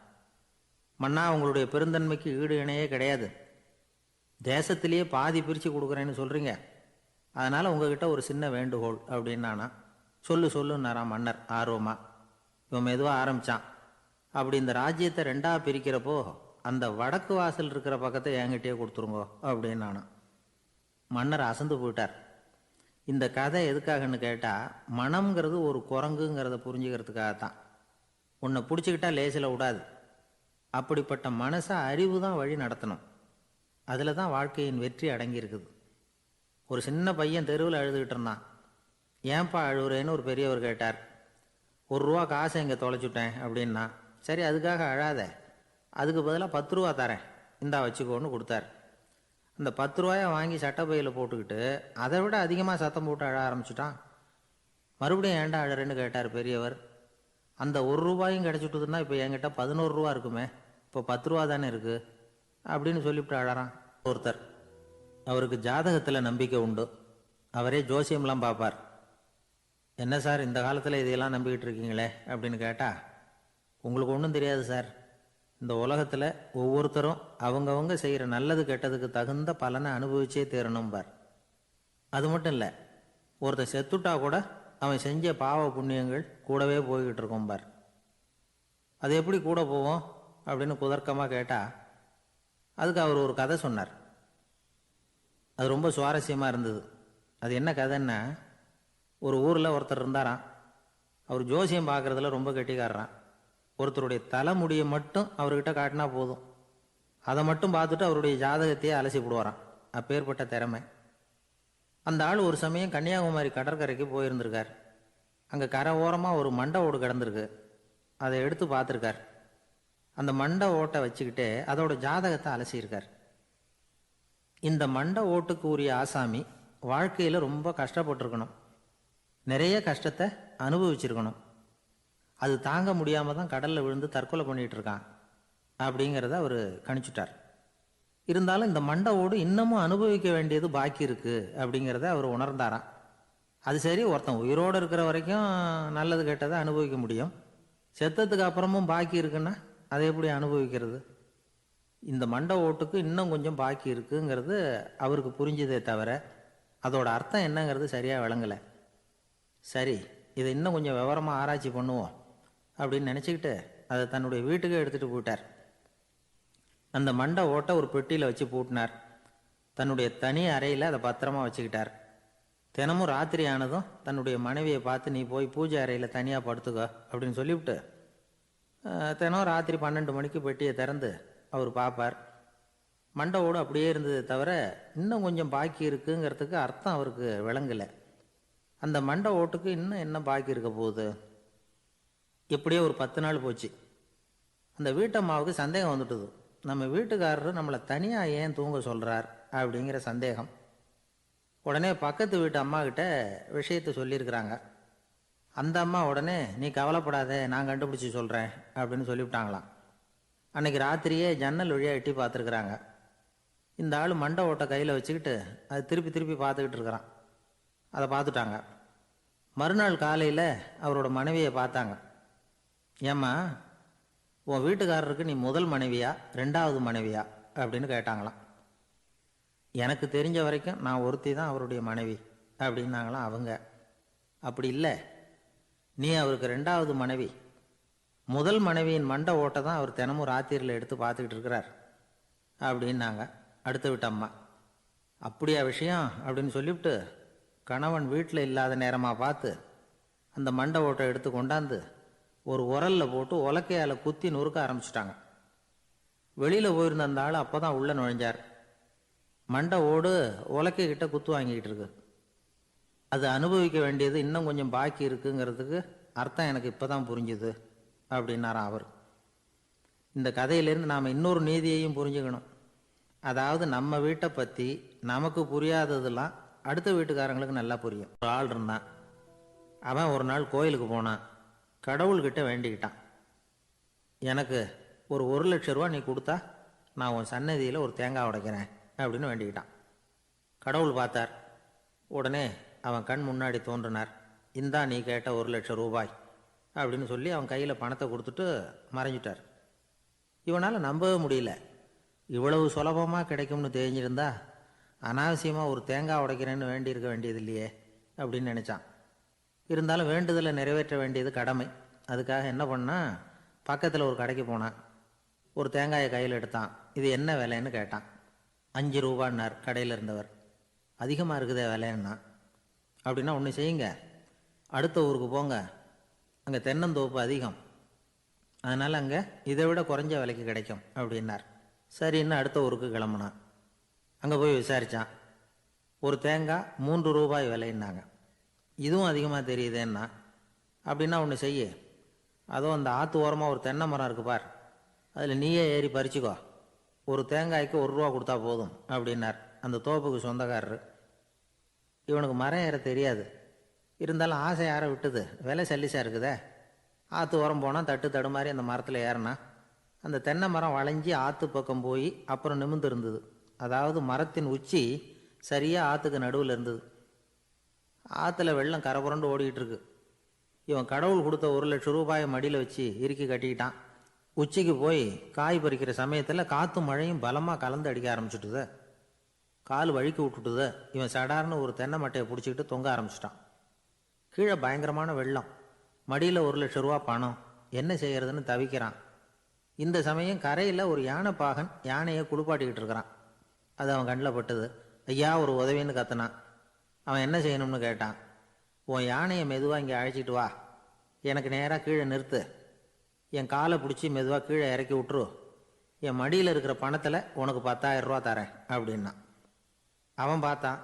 மன்னா, உங்களுடைய பெருந்தன்மைக்கு ஈடு இணையே கிடையாது. தேசத்திலேயே பாதி பிரித்து கொடுக்குறேன்னு சொல்கிறீங்க, அதனால் உங்ககிட்ட ஒரு சின்ன வேண்டுகோள் அப்படின்னானா. சொல்லுன்னாராம் மன்னர் ஆர்வமாக. இவன் மெதுவாக ஆரம்பித்தான். அப்படி இந்த ராஜ்யத்தை 2ஆக பிரிக்கிறப்போ அந்த வடக்கு வாசல் இருக்கிற பக்கத்தை என்கிட்டயே கொடுத்துருங்கோ அப்படின்னானா. மன்னர் அசந்து போயிட்டார். இந்த கதை எதுக்காகன்னு கேட்டால், மனம்ங்கிறது ஒரு குரங்குங்கிறத புரிஞ்சுக்கிறதுக்காகத்தான். உன்னை பிடிச்சிக்கிட்டா லேசில் விடாது. அப்படிப்பட்ட மனசை அறிவு தான் வழி நடத்தணும். அதில் தான் வாழ்க்கையின் வெற்றி அடங்கியிருக்குது. ஒரு சின்ன பையன் தெருவில் அழுதுகிட்டு இருந்தான். ஏன்பா அழுகுறேன்னு ஒரு பெரியவர் கேட்டார். ₹1 காசை இங்கே தொலைச்சுட்டேன் அப்படின்னா. சரி, அதுக்காக அழாத, அதுக்கு பதிலாக 10 ரூபா தரேன், இந்தா வச்சுக்கோன்னு கொடுத்தார். அந்த 10 ரூபாயை வாங்கி சட்டப்பையில் போட்டுக்கிட்டு அதை விட அதிகமாக சத்தம் போட்டு அழ ஆரம்பிச்சிட்டான். மறுபடியும் ஏன்டா அழறேன்னு கேட்டார் பெரியவர். அந்த 1 ரூபாயும் கிடச்சிட்டுதுன்னா இப்போ என்கிட்ட 11 ரூபா இருக்குமே, இப்போ 10 ரூபா தானே இருக்குது அப்படின்னு சொல்லிவிட்டு அழறான் ஒருத்தர். அவருக்கு ஜாதகத்தில் நம்பிக்கை உண்டு. அவரே ஜோசியம்லாம் பார்ப்பார். என்ன சார் இந்த காலத்தில் இதையெல்லாம் நம்பிக்கிட்டு இருக்கீங்களே அப்படின்னு கேட்டால், உங்களுக்கு ஒன்றும் தெரியாது சார், இந்த உலகத்தில் ஒவ்வொருத்தரும் அவங்கவங்க செய்கிற நல்லது கெட்டதுக்கு தகுந்த பலனை அனுபவிச்சே தீரணும்பார். அது மட்டும் இல்லை, ஒருத்தர் செத்துட்டா கூட அவன் செஞ்ச பாவ புண்ணியங்கள் கூடவே போய்கிட்டு இருக்கோம்பார். அது எப்படி கூட போவோம் அப்படின்னு குதர்க்கமாக கேட்டால், அதுக்கு அவர் ஒரு கதை சொன்னார். அது ரொம்ப சுவாரஸ்யமாக இருந்தது. அது என்ன கதைன்னா, ஒரு ஊரில் ஒருத்தர் இருந்தாராம். அவர் ஜோசியம் பார்க்குறதுல ரொம்ப கெட்டிக்காரரான். ஒருத்தருடைய தலைமுடியை மட்டும் அவர்கிட்ட காட்டினா போதும், அதை மட்டும் பார்த்துட்டு அவருடைய ஜாதகத்தையே அலசி போடுவாராம். அப்பேற்பட்ட திறமை. அந்த ஆள் ஒரு சமயம் கன்னியாகுமரி கடற்கரைக்கு போயிருந்திருக்கார். அங்கே கரை ஓரமாக ஒரு மண்டை ஓடு கிடந்திருக்கு. அதை எடுத்து பார்த்துருக்கார். அந்த மண்டை ஓட்டை வச்சுக்கிட்டே அதோட ஜாதகத்தை அலசியிருக்கார். இந்த மண்டை ஓட்டுக்கு உரிய ஆசாமி வாழ்க்கையில் ரொம்ப கஷ்டப்பட்டிருக்கணும், நிறைய கஷ்டத்தை அனுபவிச்சிருக்கணும். அது தாங்க முடியாமல் தான் கடலில் விழுந்து தற்கொலை பண்ணிகிட்டு இருக்கான் அப்படிங்கிறத அவர் கணிச்சுட்டார். இருந்தாலும் இந்த மண்டை ஓடு இன்னமும் அனுபவிக்க வேண்டியது பாக்கி இருக்குது அப்படிங்கிறத அவர் உணர்ந்தாராம். அது சரி, ஒருத்தன் உயிரோடு இருக்கிற வரைக்கும் நல்லது கெட்டதை அனுபவிக்க முடியும், செத்ததுக்கு அப்புறமும் பாக்கி இருக்குன்னா அதை எப்படி அனுபவிக்கிறது? இந்த மண்டை ஓட்டுக்கு இன்னும் கொஞ்சம் பாக்கி இருக்குங்கிறது அவருக்கு புரிஞ்சதே தவிர அதோட அர்த்தம் என்னங்கிறது சரியாக விளங்கலை. சரி, இதை இன்னும் கொஞ்சம் விவரமாக ஆராய்ச்சி பண்ணுவோம் அப்படின்னு நினச்சிக்கிட்டு அதை தன்னுடைய வீட்டுக்கு எடுத்துகிட்டு போயிட்டார். அந்த மண்டை ஓட்டை ஒரு பெட்டியில் வச்சு பூட்டினார். தன்னுடைய தனி அறையில் அதை பத்திரமா வச்சுக்கிட்டார். தினமும் ராத்திரி ஆனதும் தன்னுடைய மனைவியை பார்த்து, நீ போய் பூஜை அறையில் தனியாக படுத்துக்கோ அப்படின்னு சொல்லிவிட்டு தினம் ராத்திரி 12 மணிக்கு பெட்டியை திறந்து அவர் பார்ப்பார். மண்டை ஓடு அப்படியே இருந்தது தவிர இன்னும் கொஞ்சம் பாக்கி இருக்குங்கிறதுக்கு அர்த்தம் அவருக்கு விளங்கலை. அந்த மண்டை ஓட்டுக்கு இன்னும் என்ன பாக்கி இருக்க போகுது? எப்படியோ ஒரு 10 நாள் போச்சு. அந்த வீட்டம்மாவுக்கு சந்தேகம் வந்துட்டுது. நம்ம வீட்டுக்காரரு நம்மளை தனியாக ஏன் தூங்க சொல்கிறார் அப்படிங்கிற சந்தேகம். உடனே பக்கத்து வீட்டு அம்மா கிட்ட விஷயத்தை சொல்லியிருக்கிறாங்க. அந்த அம்மா உடனே, நீ கவலைப்படாத, நான் கண்டுபிடிச்சி சொல்கிறேன் அப்படின்னு சொல்லிவிட்டாங்களாம். அன்னைக்கு ராத்திரியே ஜன்னல் வழியாக எட்டி பார்த்துருக்குறாங்க. இந்த ஆள் மண்டை ஓட்டை கையில் வச்சுக்கிட்டு அது திருப்பி திருப்பி பார்த்துக்கிட்டு இருக்கிறான். அதை பார்த்துட்டாங்க. மறுநாள் காலையில் அவரோட மனைவியை பார்த்தாங்க. ஏம்மா, உன் வீட்டுக்காரருக்கு நீ முதல் மனைவியா 2வது மனைவியா அப்படின்னு கேட்டாங்களாம். எனக்கு தெரிஞ்ச வரைக்கும் நான் ஒருத்தி தான் அவருடைய மனைவி அப்படின்னாங்களாம் அவங்க. அப்படி இல்லை, நீ அவருக்கு 2வது மனைவி. முதல் மனைவியின் மண்டை ஓட்டை தான் அவர் தினமும் ராத்திரியில் எடுத்து பார்த்துக்கிட்டு இருக்கிறார் அப்படின்னாங்க அடுத்த வீட்டு அம்மா. அப்படியா விஷயம் அப்படின்னு சொல்லிவிட்டு கணவன் வீட்டில் இல்லாத நேரமாக பார்த்து அந்த மண்டை ஓட்டை எடுத்து கொண்டாந்து ஒரு உரலில் போட்டு உலக்கையால் குத்தி நொறுக்க ஆரம்பிச்சிட்டாங்க. வெளியில் போயிருந்த அந்த ஆள் அப்போ தான் உள்ளே நுழைஞ்சார். மண்டை ஓடு உலக்கைக்கிட்ட குத்து வாங்கிக்கிட்டு இருக்கு. அது அனுபவிக்க வேண்டியது இன்னும் கொஞ்சம் பாக்கி இருக்குங்கிறதுக்கு அர்த்தம் எனக்கு இப்போ தான் புரிஞ்சுது அப்படின்னாராம் அவர். இந்த கதையிலேருந்து நாம் இன்னொரு நீதியையும் புரிஞ்சுக்கணும். அதாவது நம்ம வீட்டை பற்றி நமக்கு புரியாததெல்லாம் அடுத்த வீட்டுக்காரங்களுக்கு நல்லா புரியும். ஒரு ஆள் இருந்தான். அவன் ஒரு நாள் கோயிலுக்கு போனான். கடவுள்கிட்ட வேண்டிக்கிட்டான், எனக்கு ஒரு 1,00,000 ரூபா நீ கொடுத்தா நான் உன் சன்னதியில் ஒரு தேங்காய் உடைக்கிறேன் அப்படின்னு வேண்டிக்கிட்டான். கடவுள் பார்த்தார். உடனே அவன் கண் முன்னாடி தோன்றினார். இந்தா நீ கேட்ட 1,00,000 ரூபாய் அப்படின்னு சொல்லி அவன் கையில் பணத்தை கொடுத்துட்டு மறைஞ்சிட்டார். இவனால் நம்பவே முடியல. இவ்வளவு சுலபமாக கிடைக்கும்னு தெரிஞ்சிருந்தா அனாவசியமாக ஒரு தேங்காய் உடைக்கிறேன்னு வேண்டியிருக்க வேண்டியது இல்லையே அப்படின்னு நினச்சான். இருந்தாலும் வேண்டுதலை நிறைவேற்ற வேண்டியது கடமை. அதுக்காக என்ன பண்ணான், பக்கத்தில் ஒரு கடைக்கு போனான். ஒரு தேங்காயை கையில் எடுத்தான். இது என்ன விலைன்னு கேட்டான். 5 ரூபான்னார் கடையில் இருந்தவர். அதிகமாக இருக்குதே விலைன்னா. அப்படின்னா ஒன்று செய்யுங்க, அடுத்த ஊருக்கு போங்க, அங்கே தென்னந்தோப்பு அதிகம், அதனால் அங்கே இதை விட குறைஞ்ச விலைக்கு கிடைக்கும் அப்படின்னார். சரின்னு அடுத்த ஊருக்கு கிளம்புனான். அங்கே போய் விசாரித்தான். ஒரு தேங்காய் 3 ரூபாய் விலைன்னாங்க. இதுவும் அதிகமாக தெரியுதேன்னா. அப்படின்னா ஒன்று செய்ய, அதோ அந்த ஆற்று ஓரமாக ஒரு தென்னை மரம் இருக்கு பார், அதில் நீயே ஏறி பறிச்சுக்கோ, ஒரு தேங்காய்க்கு 1 ரூபா கொடுத்தா போதும் அப்படின்னார் அந்த தோப்புக்கு சொந்தக்காரரு. இவனுக்கு மரம் ஏற தெரியாது, இருந்தாலும் ஆசை யாரை விட்டுது, விலை சல்லிசாக இருக்குதே. ஆற்று உரம் போனால் தட்டு தடுமாறி அந்த மரத்தில் ஏறினா அந்த தென்னை மரம் வளைஞ்சி ஆற்று பக்கம் போய் அப்புறம் நிமிர்ந்து இருந்தது. அதாவது மரத்தின் உச்சி சரியாக ஆற்றுக்கு நடுவில் இருந்தது. ஆற்றுல வெள்ளம் கரைபுரண்டு ஓடிக்கிட்டு இருக்கு. இவன் கடவுள் கொடுத்த 1,00,000 ரூபாயை மடியில் வச்சு இறுக்கி கட்டிக்கிட்டான். உச்சிக்கு போய் காய் பறிக்கிற சமயத்தில் காற்றும் மழையும் பலமாக கலந்து அடிக்க ஆரம்பிச்சுட்டுது. கால் வழுக்கி விட்டுட்டுது. இவன் சடார்னு ஒரு தென்னை மட்டையை பிடிச்சிக்கிட்டு தொங்க ஆரம்பிச்சிட்டான். கீழே பயங்கரமான வெள்ளம், மடியில் 1,00,000 ரூபா பணம், என்ன செய்யறதுன்னு தவிக்கிறான். இந்த சமயம் கரையில் ஒரு யானை பாகன் யானையை குளிப்பாட்டிக்கிட்டு இருக்கிறான். அது அவன் கண்ணில் பட்டது. ஐயா ஒரு உதவின்னு கத்துனான். அவன் என்ன செய்யணும்னு கேட்டான். உன் யானையை மெதுவாக இங்கே அழைச்சிட்டு வா, எனக்கு நேராக கீழே நிறுத்து, என் காலை பிடிச்சி மெதுவாக கீழே இறக்கி விட்டுரு, என் மடியில் இருக்கிற பணத்தில் உனக்கு 10,000 ரூபா தரேன் அப்படின்னா. அவன் பார்த்தான்,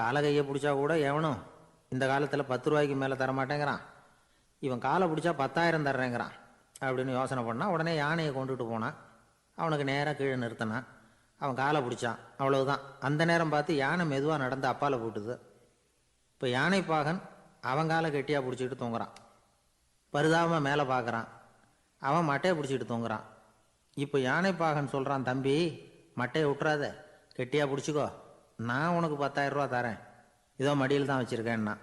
காலை கையை பிடிச்சா கூட எவனும் இந்த காலத்தில் 10 ரூபாய்க்கு மேலே தரமாட்டேங்கிறான், இவன் காலை பிடிச்சா 10,000 தர்றேங்கிறான் அப்படின்னு யோசனை பண்ணான். உடனே யானையை கொண்டுட்டு போனான். அவனுக்கு நேராக கீழே நிறுத்தினான். அவன் காலை பிடிச்சான். அவ்வளவுதான். அந்த நேரம் பார்த்து யானை மெதுவாக நடந்து அப்பால் போட்டுது. இப்போ யானை பாகன் அவன் காலை கெட்டியாக பிடிச்சிக்கிட்டு தூங்குறான். பரிதாபமாக மேலே பார்க்குறான். அவன் மட்டையை பிடிச்சிக்கிட்டு தூங்குறான். இப்போ யானை பாகன் சொல்கிறான், தம்பி மட்டையை விட்டுறாத, கெட்டியாக பிடிச்சிக்கோ, நான் உனக்கு 10,000 ரூபா தரேன், இதோ மடியில் தான் வச்சுருக்கேன்னா.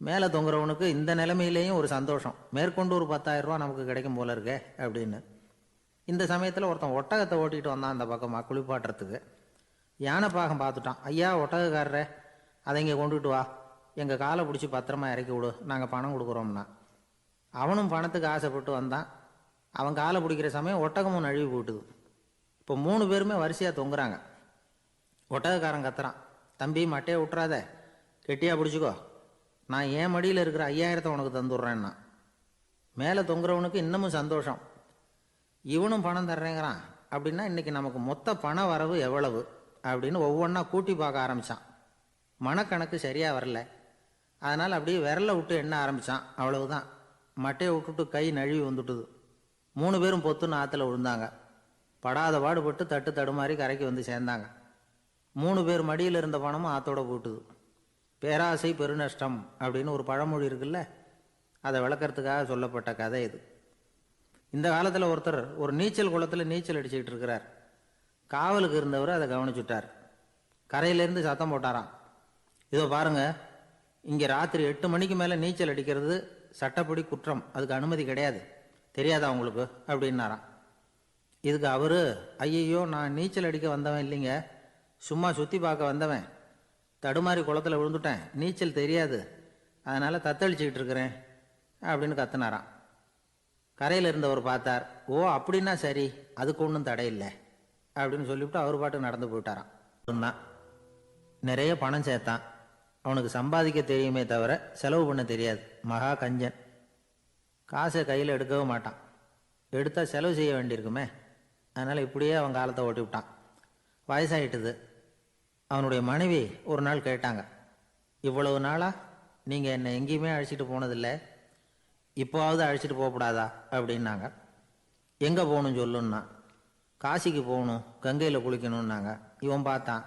மேலே தொங்குறவனுக்கு இந்த நிலைமையிலேயும் ஒரு சந்தோஷம், மேற்கொண்டு ஒரு 10,000 ரூபா நமக்கு கிடைக்கும் போல இருக்கே அப்படின்னு. இந்த சமயத்தில் ஒருத்தன் ஒட்டகத்தை ஓட்டிகிட்டு வந்தான் அந்த பக்கமாக குளிப்பாட்டுறதுக்கு. யானை பாகம் பார்த்துட்டான். ஐயா ஒட்டகக்காரரே, அதை இங்கே கொண்டுகிட்டு வா, எங்கள் காலை பிடிச்சி பத்திரமா இறக்கி விடு, நாங்கள் பணம் கொடுக்குறோம்னா. அவனும் பணத்துக்கு ஆசைப்பட்டு வந்தான். அவன் காலை பிடிக்கிற சமயம் ஒட்டகமும் நழுவி போட்டுது. இப்போ 3 பேருமே வரிசையாக தொங்குறாங்க. ஒட்டகக்காரன் கத்துறான், தம்பி மட்டையை விட்டுறாத, கெட்டியாக பிடிச்சிக்கோ, நான் என் மடியில் இருக்கிற 5,000 உனக்கு தந்துடுறேன்னா. மேலே தொங்குறவனுக்கு இன்னமும் சந்தோஷம், இவனும் பணம் தர்றேங்கிறான் அப்படின்னா இன்றைக்கி நமக்கு மொத்த பண வரவு எவ்வளவு அப்படின்னு ஒவ்வொன்றா கூட்டி பார்க்க ஆரம்பித்தான். மனக்கணக்கு சரியாக வரல. அதனால் அப்படியே விரலை விட்டு எண்ண ஆரம்பித்தான். அவ்வளவுதான், மட்டையை விட்டுட்டு கை நழுவி வந்துட்டுது. 3 பேரும் பொத்துன்னு ஆற்றுல விழுந்தாங்க. படாத பாடுபட்டு தட்டு தடுமாறி கரைக்கு வந்து சேர்ந்தாங்க. 3 பேர் மடியில் இருந்த பணமும் ஆற்றோட போட்டுது. பேராசை பெருநஷ்டம் அப்படின்னு ஒரு பழமொழி இருக்குல்ல, அதை விளக்கறதுக்காக சொல்லப்பட்ட கதை இது. இந்த காலத்தில் ஒருத்தர் ஒரு நீச்சல் குளத்தில் நீச்சல் அடிச்சுக்கிட்டு இருக்கிறார். காவலுக்கு இருந்தவர் அதை கவனிச்சுட்டார். கரையிலேருந்து சத்தம் போட்டாராம், இதோ பாருங்க, இங்கே ராத்திரி 8 மணிக்கு மேலே நீச்சல் அடிக்கிறது சட்டப்படி குற்றம், அதுக்கு அனுமதி கிடையாது, தெரியாதா உங்களுக்கு அப்படின்னாராம். இதுக்கு அவரு, ஐயையோ நான் நீச்சல் அடிக்க வந்தவன் இல்லைங்க, சும்மா சுற்றி பார்க்க வந்தவன், தடுமாறி குளத்தில் விழுந்துட்டேன், நீச்சல் தெரியாது, அதனால் தத்தளிச்சுக்கிட்டு இருக்கிறேன் அப்படின்னு கத்துனாராம். கரையில் இருந்தவர் பார்த்தார். ஓ அப்படின்னா சரி, அதுக்கு ஒன்றும் தடையில்லை அப்படின்னு சொல்லிவிட்டு அவர் பாட்டு நடந்து போயிட்டாராம். நிறைய பணம் சேர்த்தான். அவனுக்கு சம்பாதிக்க தெரியுமே தவிர செலவு பண்ண தெரியாது. மகா கஞ்சன். காசை கையில் எடுக்கவே மாட்டான். எடுத்தால் செலவு செய்ய வேண்டியிருக்குமே, அதனால் இப்படியே அவன் காலத்தை ஓட்டி விட்டான். வயசாகிட்டுது. அவனுடைய மனைவி ஒரு நாள் கேட்டாங்க, இவ்வளவு நாளாக நீங்கள் என்னை எங்கேயுமே அழைச்சிட்டு போனதில்லை, இப்போவாவது அழைச்சிட்டு போகக்கூடாதா அப்படின்னாங்க. எங்கே போகணும் சொல்லுன்னா. காசிக்கு போகணும், கங்கையில் குளிக்கணும்னாங்க. இவன் பார்த்தான்,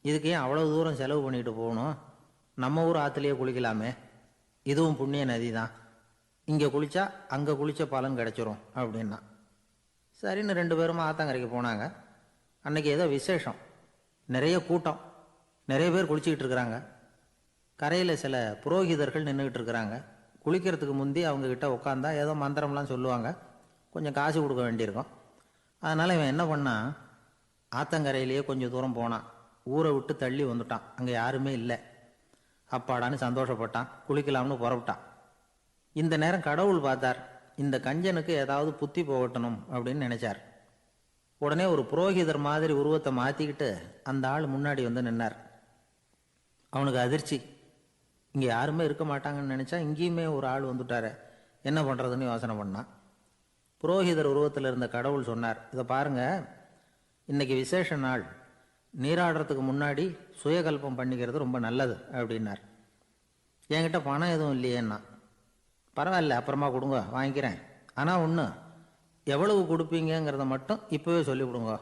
இதுக்கு ஏன் அவ்வளோ தூரம் செலவு பண்ணிட்டு போகணும், நம்ம ஊர் ஆற்றுலேயே குளிக்கலாமே, இதுவும் புண்ணிய நதி தான், இங்கே குளித்தா அங்கே குளித்த பலன் கிடச்சிரும் அப்படின்னா. சரின்னு 2 பேரும் ஆத்தங்கரைக்கு போனாங்க. அன்றைக்கி ஏதோ விசேஷம், நிறைய கூட்டம், நிறைய பேர் குளிச்சுக்கிட்டு இருக்கிறாங்க. கரையில் சில புரோகிதர்கள் நின்றுக்கிட்டு இருக்கிறாங்க. குளிக்கிறதுக்கு முந்தி அவங்கக்கிட்ட உட்காந்தா ஏதோ மந்திரம்லாம் சொல்லுவாங்க, கொஞ்சம் காசு கொடுக்க வேண்டியிருக்கும். அதனால் இவன் என்ன பண்ணான், ஆத்தங்கரையிலேயே கொஞ்சம் தூரம் போனான். ஊரை விட்டு தள்ளி வந்துட்டான். அங்கே யாருமே இல்லை. அப்பாடான்னு சந்தோஷப்பட்டான். குளிக்கலாம்னு புறப்பட்டான். இந்த நேரம் கடவுள் பார்த்தார், இந்த கஞ்சனுக்கு ஏதாவது புத்தி போகட்டணும் அப்படின்னு நினைச்சார். உடனே ஒரு புரோகிதர் மாதிரி உருவத்தை மாற்றிக்கிட்டு அந்த ஆள் முன்னாடி வந்து நின்னார். அவனுக்கு அதிர்ச்சி, இங்கே யாருமே இருக்க மாட்டாங்கன்னு நினச்சா இங்கேயுமே ஒரு ஆள் வந்துட்டார, என்ன பண்ணுறதுன்னு யோசனை பண்ணான். புரோகிதர் உருவத்தில் இருந்த கடவுள் சொன்னார், இதை பாருங்க, இன்னைக்கு விசேஷ நாள், நீராடுறதுக்கு முன்னாடி சுயகல்பம் பண்ணிக்கிறது ரொம்ப நல்லது அப்படின்னார். என்கிட்ட பணம் எதுவும் இல்லையேன்னா. பரவாயில்ல, அப்புறமா கொடுங்க, வாங்கிக்கிறேன், ஆனால் ஒன்று, எவ்வளவு கொடுப்பீங்கிறத மட்டும் இப்போவே சொல்லிவிடுங்க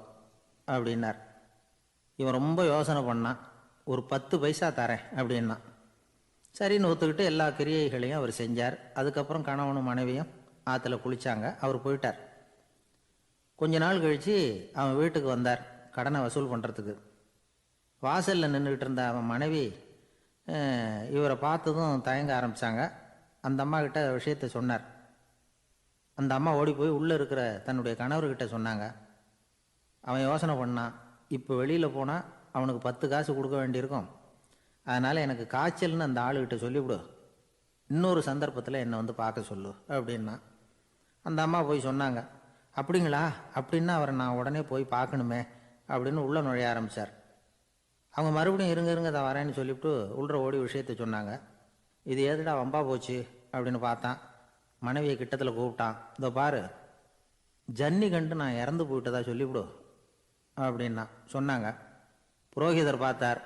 அப்படின்னார். இவன் ரொம்ப யோசனை பண்ணான். ஒரு 10 பைசா தரேன் அப்படின்னா. சரின்னு ஒத்துக்கிட்டு எல்லா கிரியைகளையும் அவர் செஞ்சார். அதுக்கப்புறம் கணவனும் மனைவியும் ஆற்றுல குளிச்சாங்க. அவர் போயிட்டார். கொஞ்ச நாள் கழித்து அவன் வீட்டுக்கு வந்தார் கடனை வசூல் பண்ணுறதுக்கு. வாசலில் நின்றுக்கிட்டு இருந்த அவன் மனைவி இவரை பார்த்ததும் தயங்க ஆரம்பித்தாங்க. அந்த அம்மா கிட்ட விஷயத்த சொன்னார். அந்த அம்மா ஓடி போய் உள்ளே இருக்கிற தன்னுடைய கணவர்கிட்ட சொன்னாங்க. அவன் யோசனை பண்ணான், இப்போ வெளியில் போனால் அவனுக்கு 10 காசு கொடுக்க வேண்டியிருக்கும். அதனால் எனக்கு காய்ச்சல்னு அந்த ஆளுகிட்ட சொல்லிவிடு, இன்னொரு சந்தர்ப்பத்தில் என்னை வந்து பார்க்க சொல்லு அப்படின்னா. அந்த அம்மா போய் சொன்னாங்க. அப்படிங்களா, அப்படின்னா அவரை நான் உடனே போய் பார்க்கணுமே அப்படின்னு உள்ளே நுழைய ஆரம்பித்தார். அவங்க மறுபடியும் இருங்க அதை வரேன்னு சொல்லிவிட்டு உள்ள ஓடி விஷயத்த சொன்னாங்க. இது ஏதுடா வம்பா போச்சு அப்படின்னு பார்த்தான். மனைவியை கிட்டத்தில் கூப்பிட்டான். இதோ பாரு, ஜன்னி கண்டு நான் இறந்து போயிட்டதா சொல்லிவிடு அப்படின்னா சொன்னாங்க. புரோகிதர் பார்த்தார்.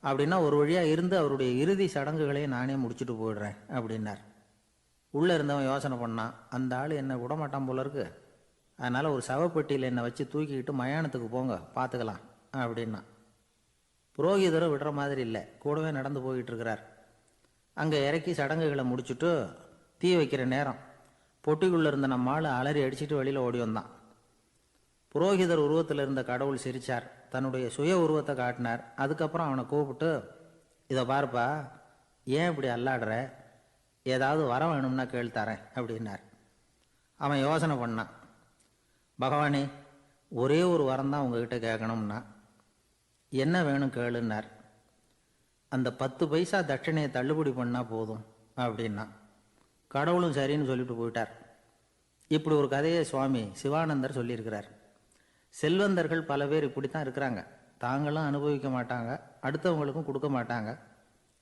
அப்படின்னா ஒரு வழியாக இருந்து அவருடைய இறுதி சடங்குகளையும் நானே முடிச்சுட்டு போயிடுறேன் அப்படின்னார். உள்ளே இருந்தவன் யோசனை பண்ணான், அந்த ஆள் என்னை விடமாட்டான் போல இருக்கு, அதனால் ஒரு சவப்பெட்டியில் என்னை வச்சு தூக்கிக்கிட்டு மயானத்துக்கு போங்க பார்த்துக்கலாம் அப்படின்னா. புரோகிதரும் விடுற மாதிரி இல்லை, கூடவே நடந்து போயிட்டு இருக்கிறார். அங்கே இறக்கி சடங்குகளை முடிச்சுட்டு தீ வைக்கிற நேரம் பொட்டிக்குள்ளே இருந்த நம்ம ஆள் அலறி அடிச்சுட்டு வெளியில் ஓடி வந்தான். புரோகிதர் உருவத்தில் இருந்த கடவுள் சிரித்தார். தன்னுடைய சுய உருவத்தை காட்டினார். அதுக்கப்புறம் அவனை கூப்பிட்டு, இதை பார்ப்பா, ஏன் இப்படி அல்லாடுற, ஏதாவது வர வேணும்னா கேள்தரேன் அப்படின்னார். அவன் யோசனை பண்ணான். பகவானே, ஒரே ஒரு வரம் தான் உங்ககிட்ட கேட்கணும்னா. என்ன வேணும் கேளுன்னார். அந்த 10 பைசா தட்சணையை தள்ளுபடி பண்ணால் போதும் அப்படின்னா. கடவுளும் சரின்னு சொல்லிட்டு போயிட்டார். இப்படி ஒரு கதையை சுவாமி சிவானந்தர் சொல்லியிருக்கிறார். செல்வந்தர்கள் பல பேர் இப்படித்தான் இருக்கிறாங்க. தாங்களும் அனுபவிக்க மாட்டாங்க, அடுத்தவங்களுக்கும் கொடுக்க மாட்டாங்க.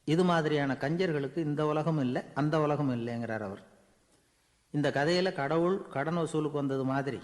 இது மாதிரியான கஞ்சர்களுக்கு இந்த உலகம் இல்லை அந்த உலகம் இல்லைங்கிறார் அவர். இந்த கதையில் கடவுள் கடன் வசூலுக்கு வந்தது மாதிரி